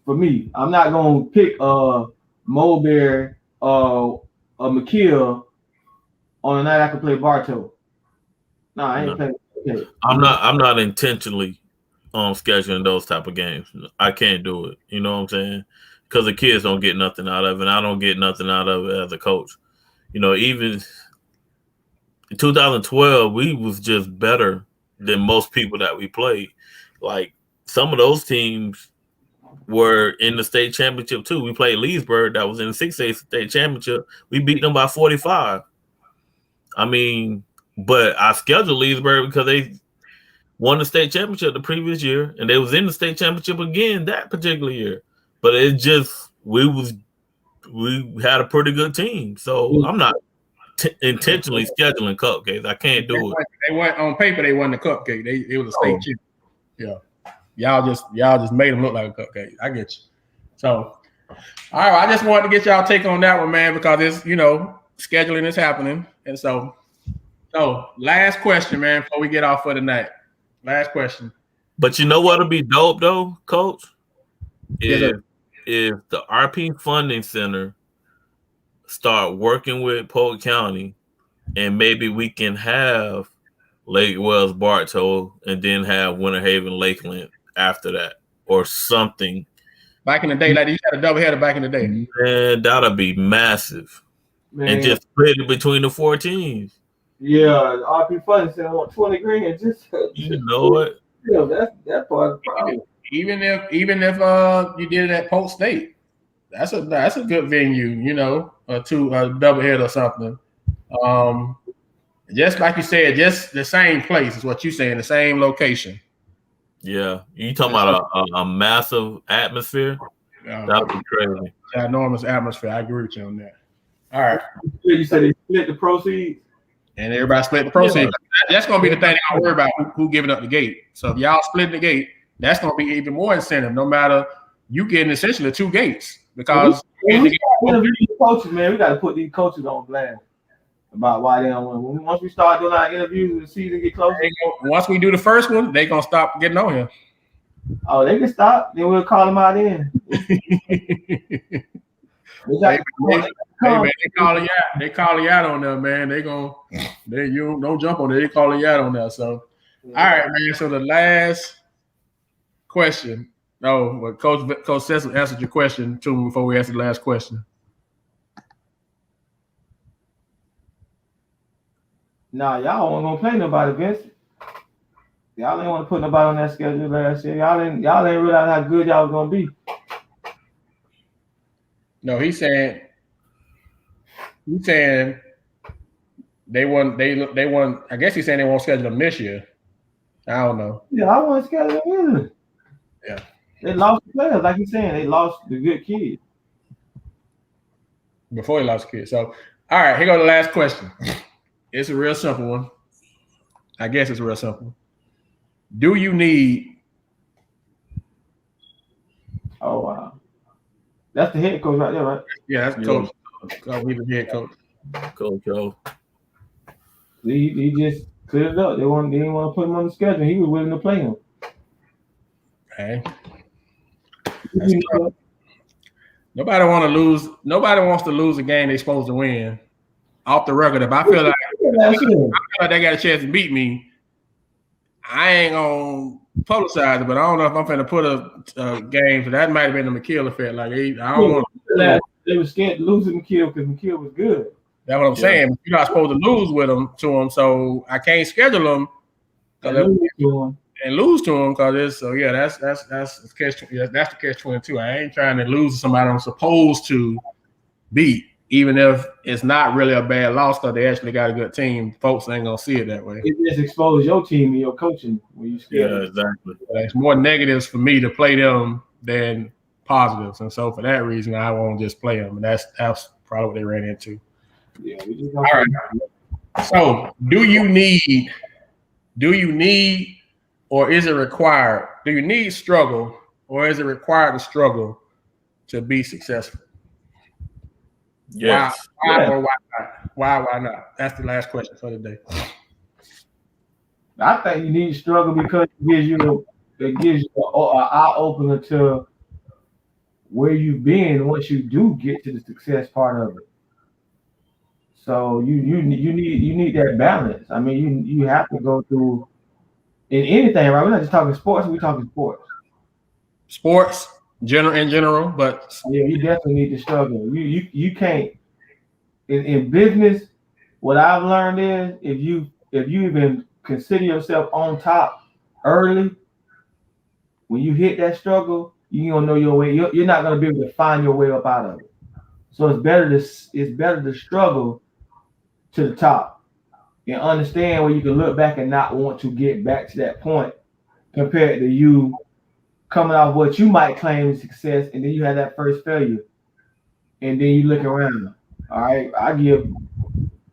for me, I'm not gonna pick Mulberry or McKeel on a night I can play Bartow. No, I ain't playing. Okay. I'm not intentionally scheduling those type of games. I can't do it. You know what I'm saying? Because the kids don't get nothing out of it, and I don't get nothing out of it as a coach. You know, even in 2012, we was just better than most people that we played. Like some of those teams were in the state championship too. We played Leesburg that was in the 6A state championship. We beat them by 45. I mean, but I scheduled Leesburg because they won the state championship the previous year, and they was in the state championship again that particular year. But it just we had a pretty good team, so I'm not intentionally scheduling cupcakes. I can't do it. They went on paper. They won the cupcake. It was a state champ. Yeah, y'all just made them look like a cupcake. I get you. So, all right, I just wanted to get y'all take on that one, man, because it's scheduling is happening, and so last question, man, before we get off for the night. Last question. But you know what'll be dope though, Coach? If the RP Funding Center start working with Polk County, and maybe we can have Lake Wells Bartow and then have Winter Haven Lakeland after that or something. Back in the day, like you had a doubleheader back in the day. Man, that'll be massive. Man. And just split it between the 4 teams. Yeah, RP Funding Center want 20 grand. You know it. Yeah, that's part of the problem. Even if you did it at Polk State, that's a good venue, a doubleheader or something. Just like you said, just the same place is what you're saying, the same location. Yeah, you talking about a massive atmosphere? That'd be crazy. Enormous atmosphere. I agree with you on that. All right. You said they split the proceeds. And everybody split the proceeds. Yeah. That's going to be the thing I worry about, who giving up the gate. So if y'all split the gate, that's going to be even more incentive, no matter you getting essentially 2 gates. Because coaches, man, we got to put these coaches on blast about why they don't win. Once we start doing our interviews and the season get closer. Once we do the first one, they're going to stop getting on here. Oh, they can stop. Then we'll call them out in. They calling you out. They calling you out on there, man. You don't jump on it. They calling you out on there. So, all right, man. So the last question. Well, Coach Cecil answered your question to me before we asked the last question. Nah, y'all weren't gonna play nobody, Vince. Y'all ain't want to put nobody on that schedule last year. Y'all ain't realize how good y'all was gonna be. No, he's saying they won. I guess he's saying they won't schedule them this year. I don't know. Yeah, I want to schedule them either. Yeah, they lost the players, like he's saying. They lost the good kids before he lost the kids. So, all right, here goes the last question. It's a real simple one. I guess it's real simple. Do you need? Oh wow, that's the head coach right there, right? Yeah, that's the coach. He's the head coach. Coach Joe. He just cleared it up. They didn't want to put him on the schedule. He was willing to play him. Okay. Nobody want to lose. Nobody wants to lose a game they're supposed to win. Off the record, if I feel like they got a chance to beat me, I ain't gonna publicize it. But I don't know if I'm finna put a game. So that might have been the McKeel effect. Like I don't want. They were scared to lose to McKeel because McKeel was good. That's what I'm saying. You're not supposed to lose to him, so I can't schedule them and lose to him because that's the catch-22. I ain't trying to lose to somebody I'm supposed to beat, even if it's not really a bad loss because they actually got a good team. Folks ain't gonna see it that way. It just exposes your team and your coaching when you scared. Yeah, exactly. It's more negatives for me to play them than positives, and so for that reason, I won't just play them, and that's probably what they ran into. Yeah, we just All right. So, do you need, or is it required? Do you need struggle, or is it required to struggle to be successful? Yes. Why or why not? Why not? That's the last question for the day. I think you need to struggle because it gives you an eye opener to where you've been once you do get to the success part of it. So you need that balance. I mean, you have to go through in anything, right? We're not just talking sports. We're talking sports. Sports, in general, but Yeah, you definitely need to struggle. You can't in business. What I've learned is if you even consider yourself on top early, when you hit that struggle, you gonna know your way. You're not gonna be able to find your way up out of it. So it's better to struggle to the top and understand where you can look back and not want to get back to that point compared to you coming off what you might claim is success and then you had that first failure and then you look around. All right,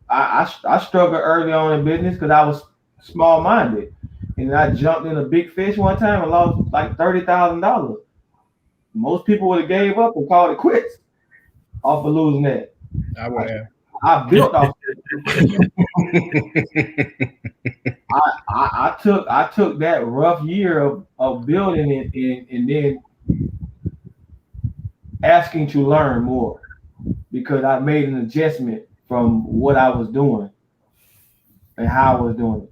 I struggled early on in business because I was small minded and I jumped in a big fish one time and lost like $30,000. Most people would have gave up and called it quits off of losing that. I would have. I built off. I took that rough year of building it and then asking to learn more because I made an adjustment from what I was doing and how I was doing it.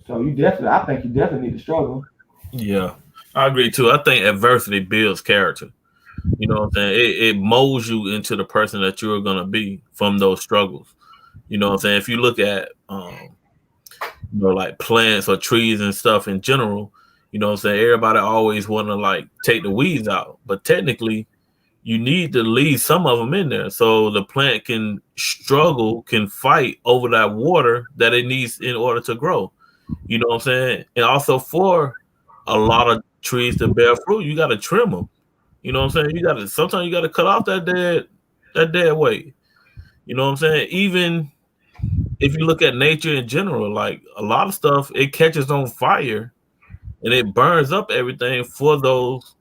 So I think you definitely need to struggle. Yeah, I agree too. I think adversity builds character. You know what I'm saying? It molds you into the person that you're gonna be from those struggles. You know what I'm saying? If you look at like plants or trees and stuff in general, you know what I'm saying? Everybody always want to like take the weeds out, but technically you need to leave some of them in there so the plant can struggle, can fight over that water that it needs in order to grow. You know what I'm saying? And also for a lot of trees to bear fruit, you got to trim them. You know what I'm saying? Sometimes you got to cut off that dead weight. You know what I'm saying? Even if you look at nature in general, like a lot of stuff, it catches on fire and it burns up everything for those,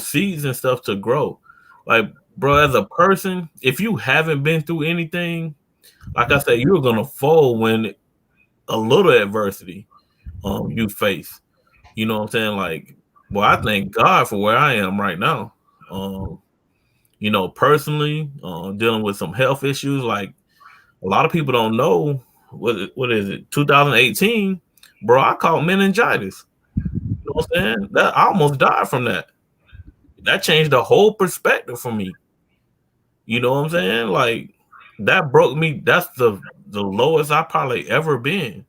seeds and stuff to grow. Like, bro, as a person, if you haven't been through anything, like I said, you're gonna fall when a little adversity you face. You know what I'm saying? Like, well, I thank God for where I am right now. Personally, dealing with some health issues. Like a lot of people don't know what is it? 2018, bro. I caught meningitis. You know what I'm saying? That I almost died from that. That changed the whole perspective for me. You know what I'm saying? Like that broke me. That's the lowest I probably ever been.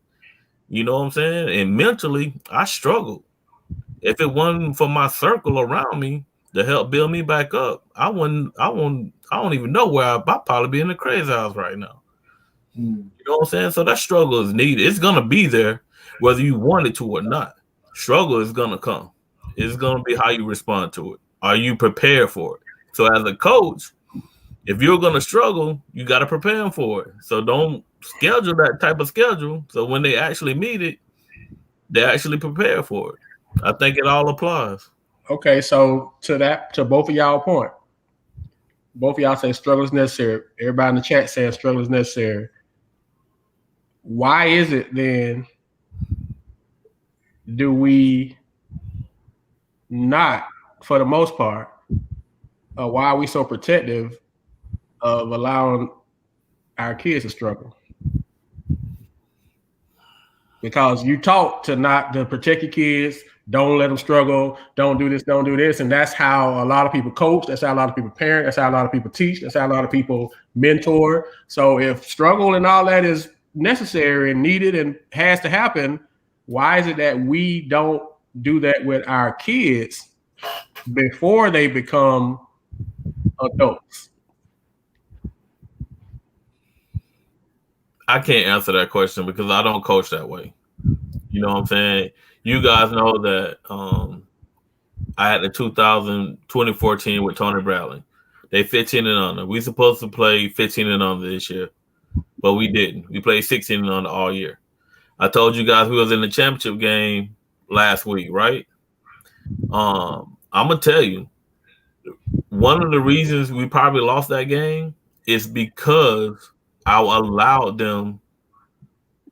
You know what I'm saying? And mentally, I struggled. If it wasn't for my circle around me to help build me back up, I don't even know where I'd probably be in the crazy house right now. You know what I'm saying? So that struggle is needed. It's gonna be there, whether you want it to or not. Struggle is gonna come. It's gonna be how you respond to it. Are you prepared for it? So as a coach, if you're gonna struggle, you got to prepare them for it. So don't schedule that type of schedule. So when they actually meet it, they actually prepare for it. I think it all applies. Okay, so to both of y'all point, both of y'all say struggle is necessary. Everybody in the chat says struggle is necessary. Why is it then do we not, for the most part, why are we so protective of allowing our kids to struggle? Because you taught to protect your kids, don't let them struggle, don't do this. And that's how a lot of people coach. That's how a lot of people parent. That's how a lot of people teach. That's how a lot of people mentor. So if struggle and all that is necessary and needed and has to happen, why is it that we don't do that with our kids before they become adults? I can't answer that question because I don't coach that way. You know what I'm saying? You guys know that I had the 2014 with Tony Bradley. They 15 and under. We supposed to play 15 and under this year, but we didn't. We played 16 and under all year. I told you guys we was in the championship game last week, right? I'm gonna tell you, one of the reasons we probably lost that game is because I allowed them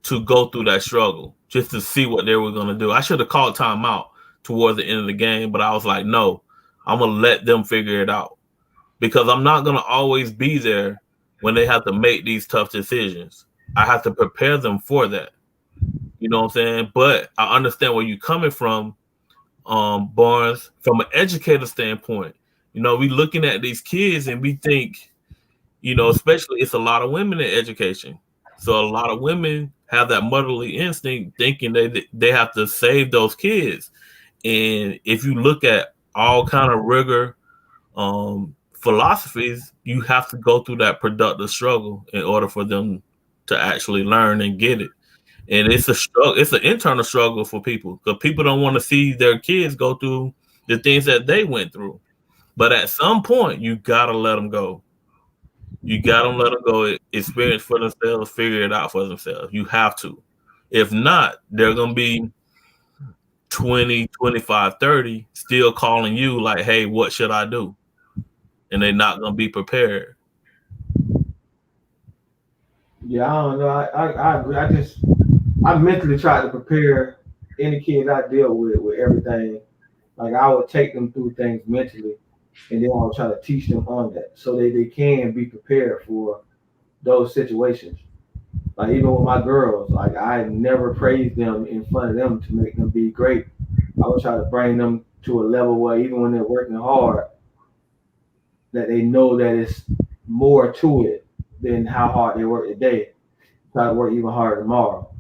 to go through that struggle just to see what they were going to do. I should have called timeout towards the end of the game, but I was like, no, I'm going to let them figure it out because I'm not going to always be there when they have to make these tough decisions. I have to prepare them for that. You know what I'm saying? But I understand where you're coming from, Barnes, from an educator standpoint. You know, we looking at these kids and we think, you know, especially it's a lot of women in education. So a lot of women have that motherly instinct thinking they have to save those kids. And if you look at all kind of rigor philosophies, you have to go through that productive struggle in order for them to actually learn and get it. And it's a struggle. It's an internal struggle for people because people don't want to see their kids go through the things that they went through. But at some point, you got to let them go. You got to let them go, experience for themselves, figure it out for themselves. You have to. If not, they're going to be 20, 25, 30 still calling you like, hey, what should I do? And they're not going to be prepared. Yeah, I don't know. I agree. I mentally try to prepare any kids I deal with everything. Like I would take them through things mentally, and then I would try to teach them on that so they can be prepared for those situations. Like even with my girls, like I never praised them in front of them to make them be great. I would try to bring them to a level where even when they're working hard, that they know that it's more to it than how hard they work today. Try to work even harder tomorrow.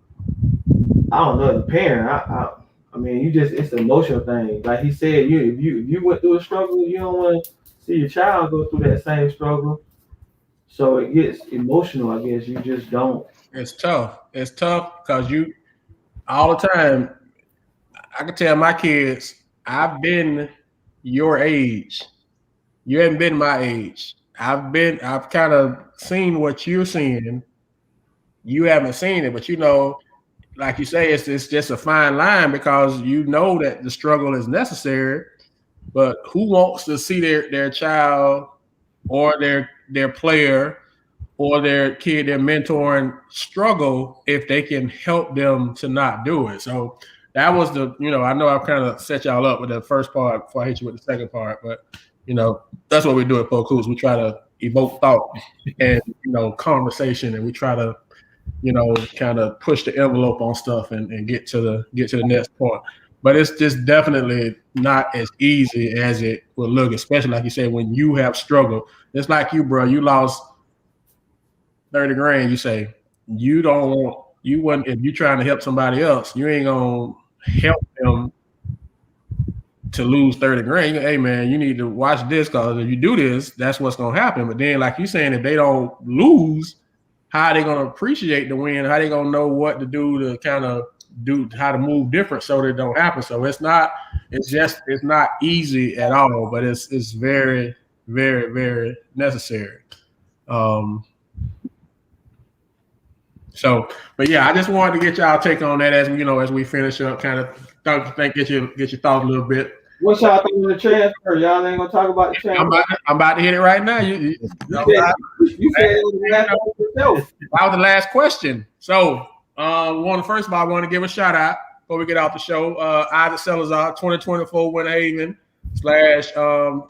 I don't know, the parent, I mean, it's an emotional thing. Like he said, if you went through a struggle, you don't want to see your child go through that same struggle. So it gets emotional, I guess. You just don't. It's tough. It's tough because you all the time. I can tell my kids, I've been your age. You haven't been my age. I've kind of seen what you're seeing. You haven't seen it, but you know, like you say, it's just a fine line because you know that the struggle is necessary. But who wants to see their child or their player or their kid they're mentoring struggle if they can help them to not do it? So that was I know I've kind of set y'all up with the first part before I hit you with the second part, but that's what we do at Polk. We try to evoke thought and conversation, and we try to kind of push the envelope on stuff and get to the next point. But it's just definitely not as easy as it will look, especially like you said, when you have struggled. It's like you, bro, you lost 30 grand. You say you wouldn't, if you're trying to help somebody else, you ain't gonna help them to lose 30 grand. Hey man, you need to watch this because if you do this, that's what's gonna happen. But then, like you saying, if they don't lose, how are they gonna appreciate the win? How are they gonna know what to do to kind of do how to move different so that it don't happen? So it's not easy at all, but it's very, very, very necessary. But yeah, I just wanted to get y'all take on that as we finish up, kind of get your thoughts a little bit. What's y'all think of the transfer? Y'all ain't gonna talk about the transfer. I'm about to hit it right now. You said that was the last question. So, first of all, I want to give a shout out before we get off the show. Isaac Salazar, 2024 Winter Haven /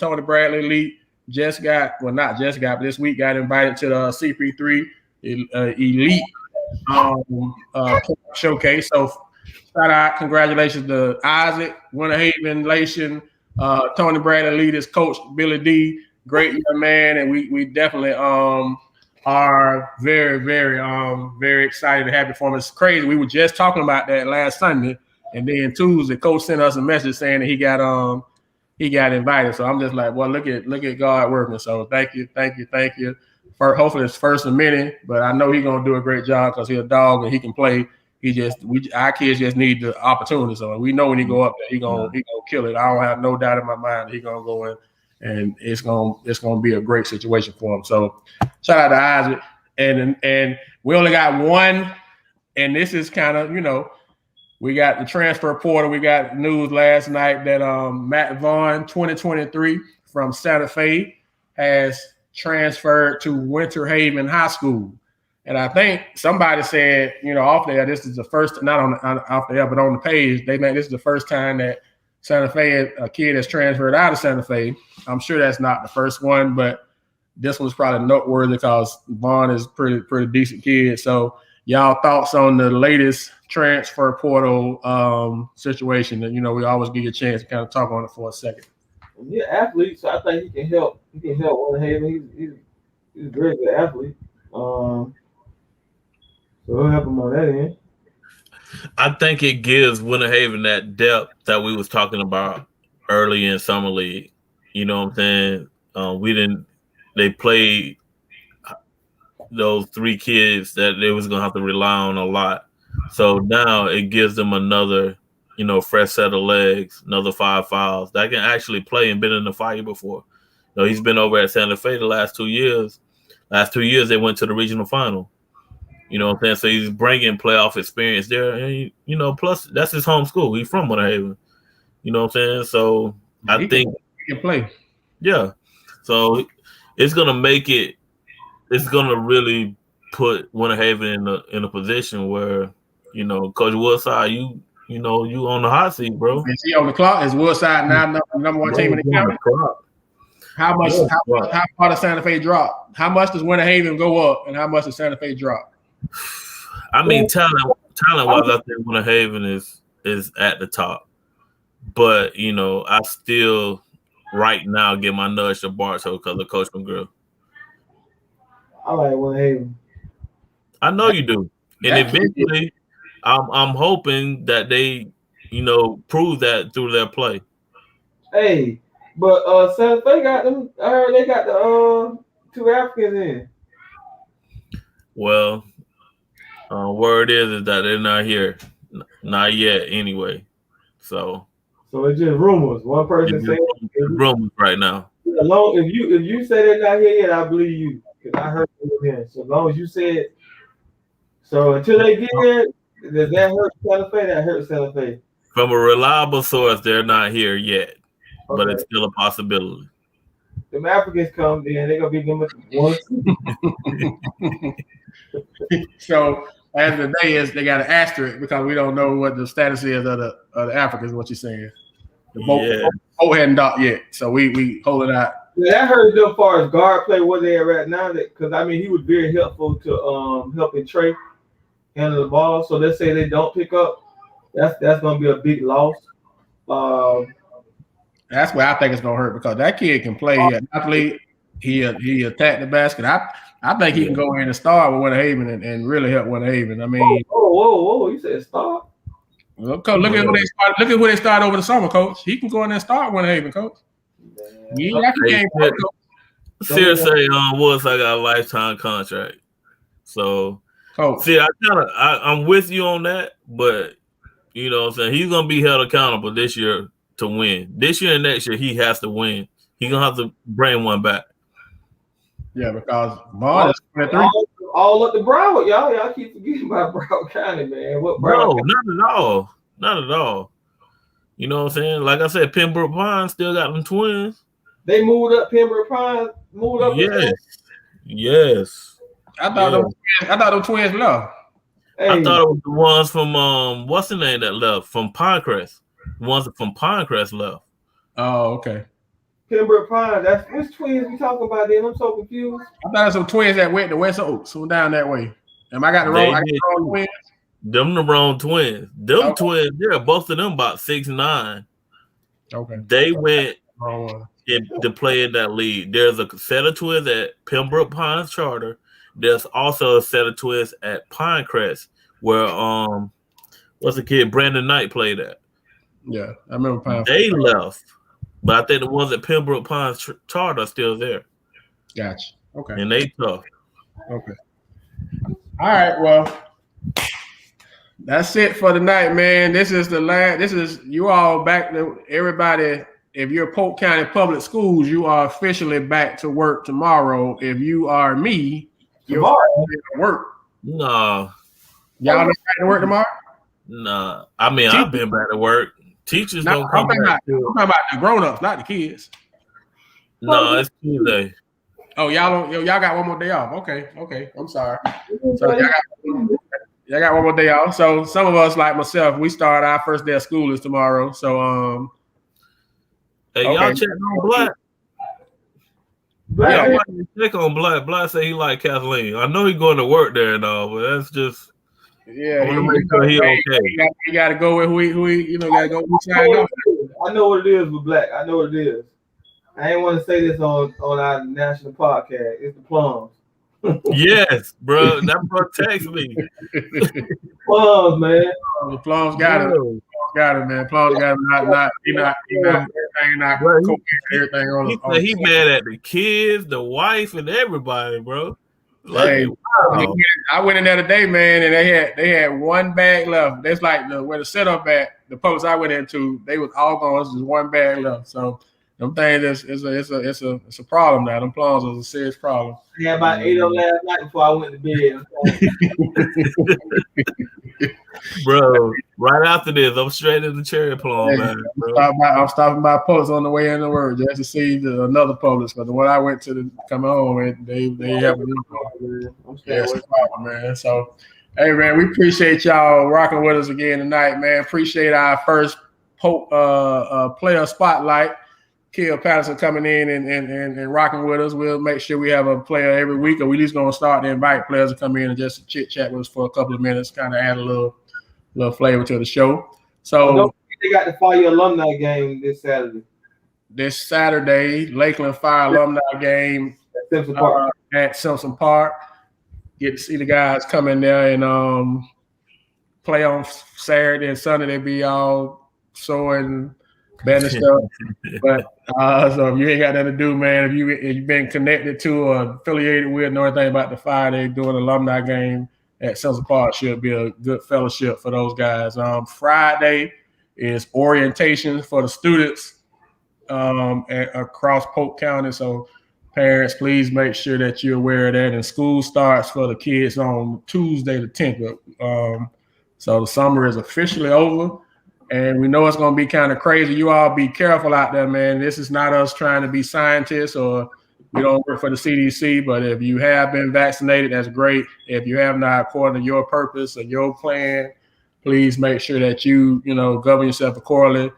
Tony Bradley Elite but this week got invited to the CP3 Elite showcase. So shout out, congratulations to Isaac, Winter Haven Lation, Tony Bradley Elite, his coach Billy D, great young man, and we definitely are very, very, very excited and happy for him. It's crazy. We were just talking about that last Sunday, and then Tuesday, coach sent us a message saying that he got invited. So I'm just like, well, look at God working. So thank you. Hopefully it's first of many, but I know he's gonna do a great job because he's a dog and he can play. Our kids just need the opportunity. So we know when he go up there, he gonna kill it. I don't have no doubt in my mind that he's gonna go and it's gonna be a great situation for him. So shout out to Isaac, and we only got one, and this is kind of we got the transfer portal. We got news last night that Matt Vaughn, 2023 from Santa Fe, has transferred to Winter Haven High School. And I think somebody said, off there, this is the first, not on off there, but on the page, they think this is the first time that Santa Fe, a kid has transferred out of Santa Fe. I'm sure that's not the first one, but this one's probably noteworthy because Vaughn is pretty decent kid. So y'all thoughts on the latest transfer portal situation? And we always give you a chance to kind of talk on it for a second. Yeah, athlete, so I think he can help. He can help Winter Haven. He's a great good athlete. So we'll help him on that end. I think it gives Winter Haven that depth that we was talking about early in summer league. You know what I'm saying? They played those three kids that they was gonna have to rely on a lot. So now it gives them another, fresh set of legs, another 5 fouls that can actually play and been in the fire before. He's been over at Santa Fe the last 2 years. Last 2 years they went to the regional final. You know what I'm saying? So he's bringing playoff experience there, and plus that's his home school. He's from Winter Haven. You know what I'm saying? So I think he can play. Yeah. So it's gonna make it. It's gonna really put Winter Haven in a position where Coach Woodside, you on the hot seat, bro. Is he on the clock? Is Woodside now number one team in the county? How much? How far does Santa Fe drop? How much does Winter Haven go up, and how much does Santa Fe drop? I mean, talent wise, I think Winter Haven is at the top, but I still right now give my nudge to Bartow because of Coach McGrill. I like Winter Haven. I know you do, and eventually, I'm hoping that they, prove that through their play. Hey, but Santa Fe got them. I heard they got the 2 Africans in. Well, word is that they're not here, not yet. Anyway, so it's just rumors. One person saying rumors right now. Alone, if you say they're not here yet, I believe you because I heard it again. So as long as you say it, so until they get here, does that hurt Santa Fe? That hurts Santa Fe. From a reliable source, they're not here yet, but it's still a possibility. The Africans come, then they're gonna be number 1. So as of the day is they got an asterisk because we don't know what the status is of the Africans. What you're saying? The boat hadn't docked yet, so we hold it out. Yeah, that hurts them as far as guard play. Where they are right now, because he was very helpful to helping Trey handle the ball. So let's say they don't pick up, that's gonna be a big loss. That's where I think it's gonna hurt because that kid can play. He's an athlete. He attacked the basket. I think he can go in and start with Winter Haven and really help Winter Haven. I mean, whoa! You said start? Well, coach, look at where they started over the summer, coach. He can go in there and start Winter Haven, coach. Yeah, Seriously, Woods, I got a lifetime contract. So, coach. See, I'm with you on that, but you know what I'm saying? He's gonna be held accountable this year to win. This year and next year, he has to win. He's gonna have to bring one back. Yeah, because Vaughn is 23. All up to Broward, y'all. Y'all keep forgetting about Broward County, man. What Broward? No, not at all. You know what I'm saying? Like I said, Pembroke Pines still got them twins. They moved up. Pembroke Pines moved up. Yes. I thought them twins left. Hey. I thought it was the ones from what's the name that left from Pinecrest. The ones from Pinecrest left. Oh, okay. Pembroke Pines. That's which twins we talking about? Then I'm so confused. I thought it was some twins that went to West Oaks, so down that way. Am I got the wrong twins? Them the wrong twins. Them twins, yeah, both of them about 6'9". Okay. They went to play in that league. There's a set of twins at Pembroke Pines Charter. There's also a set of twins at Pinecrest where what's the kid Brandon Knight played at. Yeah, I remember Pinecrest. They left, but I think the ones at Pembroke Pines Charter are still there. Gotcha. Okay. And they tough. Okay. All right. Well, that's it for tonight, man. This is the last. This is you all back to everybody if you're Polk County Public Schools, you are officially back to work tomorrow. If you are me, you're officially to work. No. Y'all not back to work tomorrow? Nah. I mean, I've been back to work. Teachers don't come back. I'm talking about the grown-ups, not the kids. No, it's Tuesday. Oh, y'all got one more day off. Okay. I'm sorry. So y'all got one more day off. So some of us, like myself, we start our first day of school is tomorrow. So hey, y'all check on Black. Yeah, I want to check on Black. Black say he like Kathleen. I know he's going to work there and all, but that's just yeah. I want to make sure he okay. He got to go with who he got to go with who signed off. I know what it is with Black. I know what it is. I ain't want to say this on our national podcast. It's the plums. Yes, bro. That bro text me. Plums, man. The plums got it. Got it, man. Plums got it. Everything on. He mad at the kids, the wife, and everybody, bro. Like, hey, wow. I went in there today, man, and they had one bag left. That's like where the setup at. The post I went into, they was all gone. There's just one bag left. So them things it's a problem now. Them plums is a serious problem. I had about 8 of them last night before I went to bed. Bro, right after this, I'm straight to the cherry plum, man. I'm stopping by Publix on the way in the word just to see another Publix, because the one I went to coming home, and they have a new one. Man. So, hey, man, we appreciate y'all rocking with us again tonight, man. Appreciate our first player spotlight. Kill Patterson coming in and rocking with us. We'll make sure we have a player every week, or we just gonna start to invite players to come in and just chit chat with us for a couple of minutes, kind of add a little flavor to the show. So they got the Fire alumni game this Saturday. This Saturday, Lakeland Fire alumni game at Simpson Park. Get to see the guys come in there and play on Saturday and Sunday. They be all sewing, banner stuff. But so if you ain't got nothing to do, man, if you've been connected to or affiliated with, know anything about the Fire, they do an alumni game at Simpson Park. Should be a good fellowship for those guys. Friday is orientation for the students across Polk County. So parents, please make sure that you're aware of that. And school starts for the kids on Tuesday the 10th. So the summer is officially over. And we know it's going to be kind of crazy. You all be careful out there, man. This is not us trying to be scientists, or we don't work for the CDC. But if you have been vaccinated, that's great. If you have not, according to your purpose or your plan, please make sure that you govern yourself accordingly.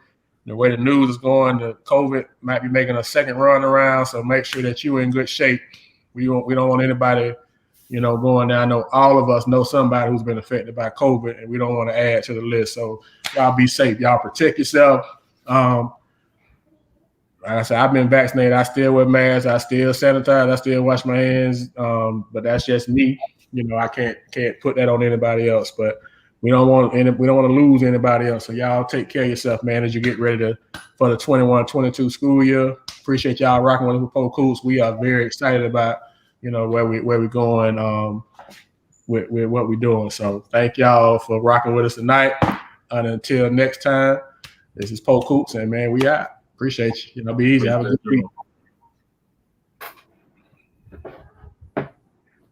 The way the news is going, the COVID might be making a second run around. So make sure that you're in good shape. We don't want anybody going down. I know all of us know somebody who's been affected by COVID, and we don't want to add to the list. So y'all be safe. Y'all protect yourself. Like I said, I've been vaccinated. I still wear masks. I still sanitize. I still wash my hands. But that's just me. I can't put that on anybody else. But we don't want to lose anybody else. So y'all take care of yourself, man, as you get ready for the 21-22 school year. Appreciate y'all rocking with us with Polk Hoops. We are very excited about where we're going with what we're doing. So thank y'all for rocking with us tonight. And until next time, this is Polk Hoops, and man, we out. Appreciate you. Be easy. Have a good week.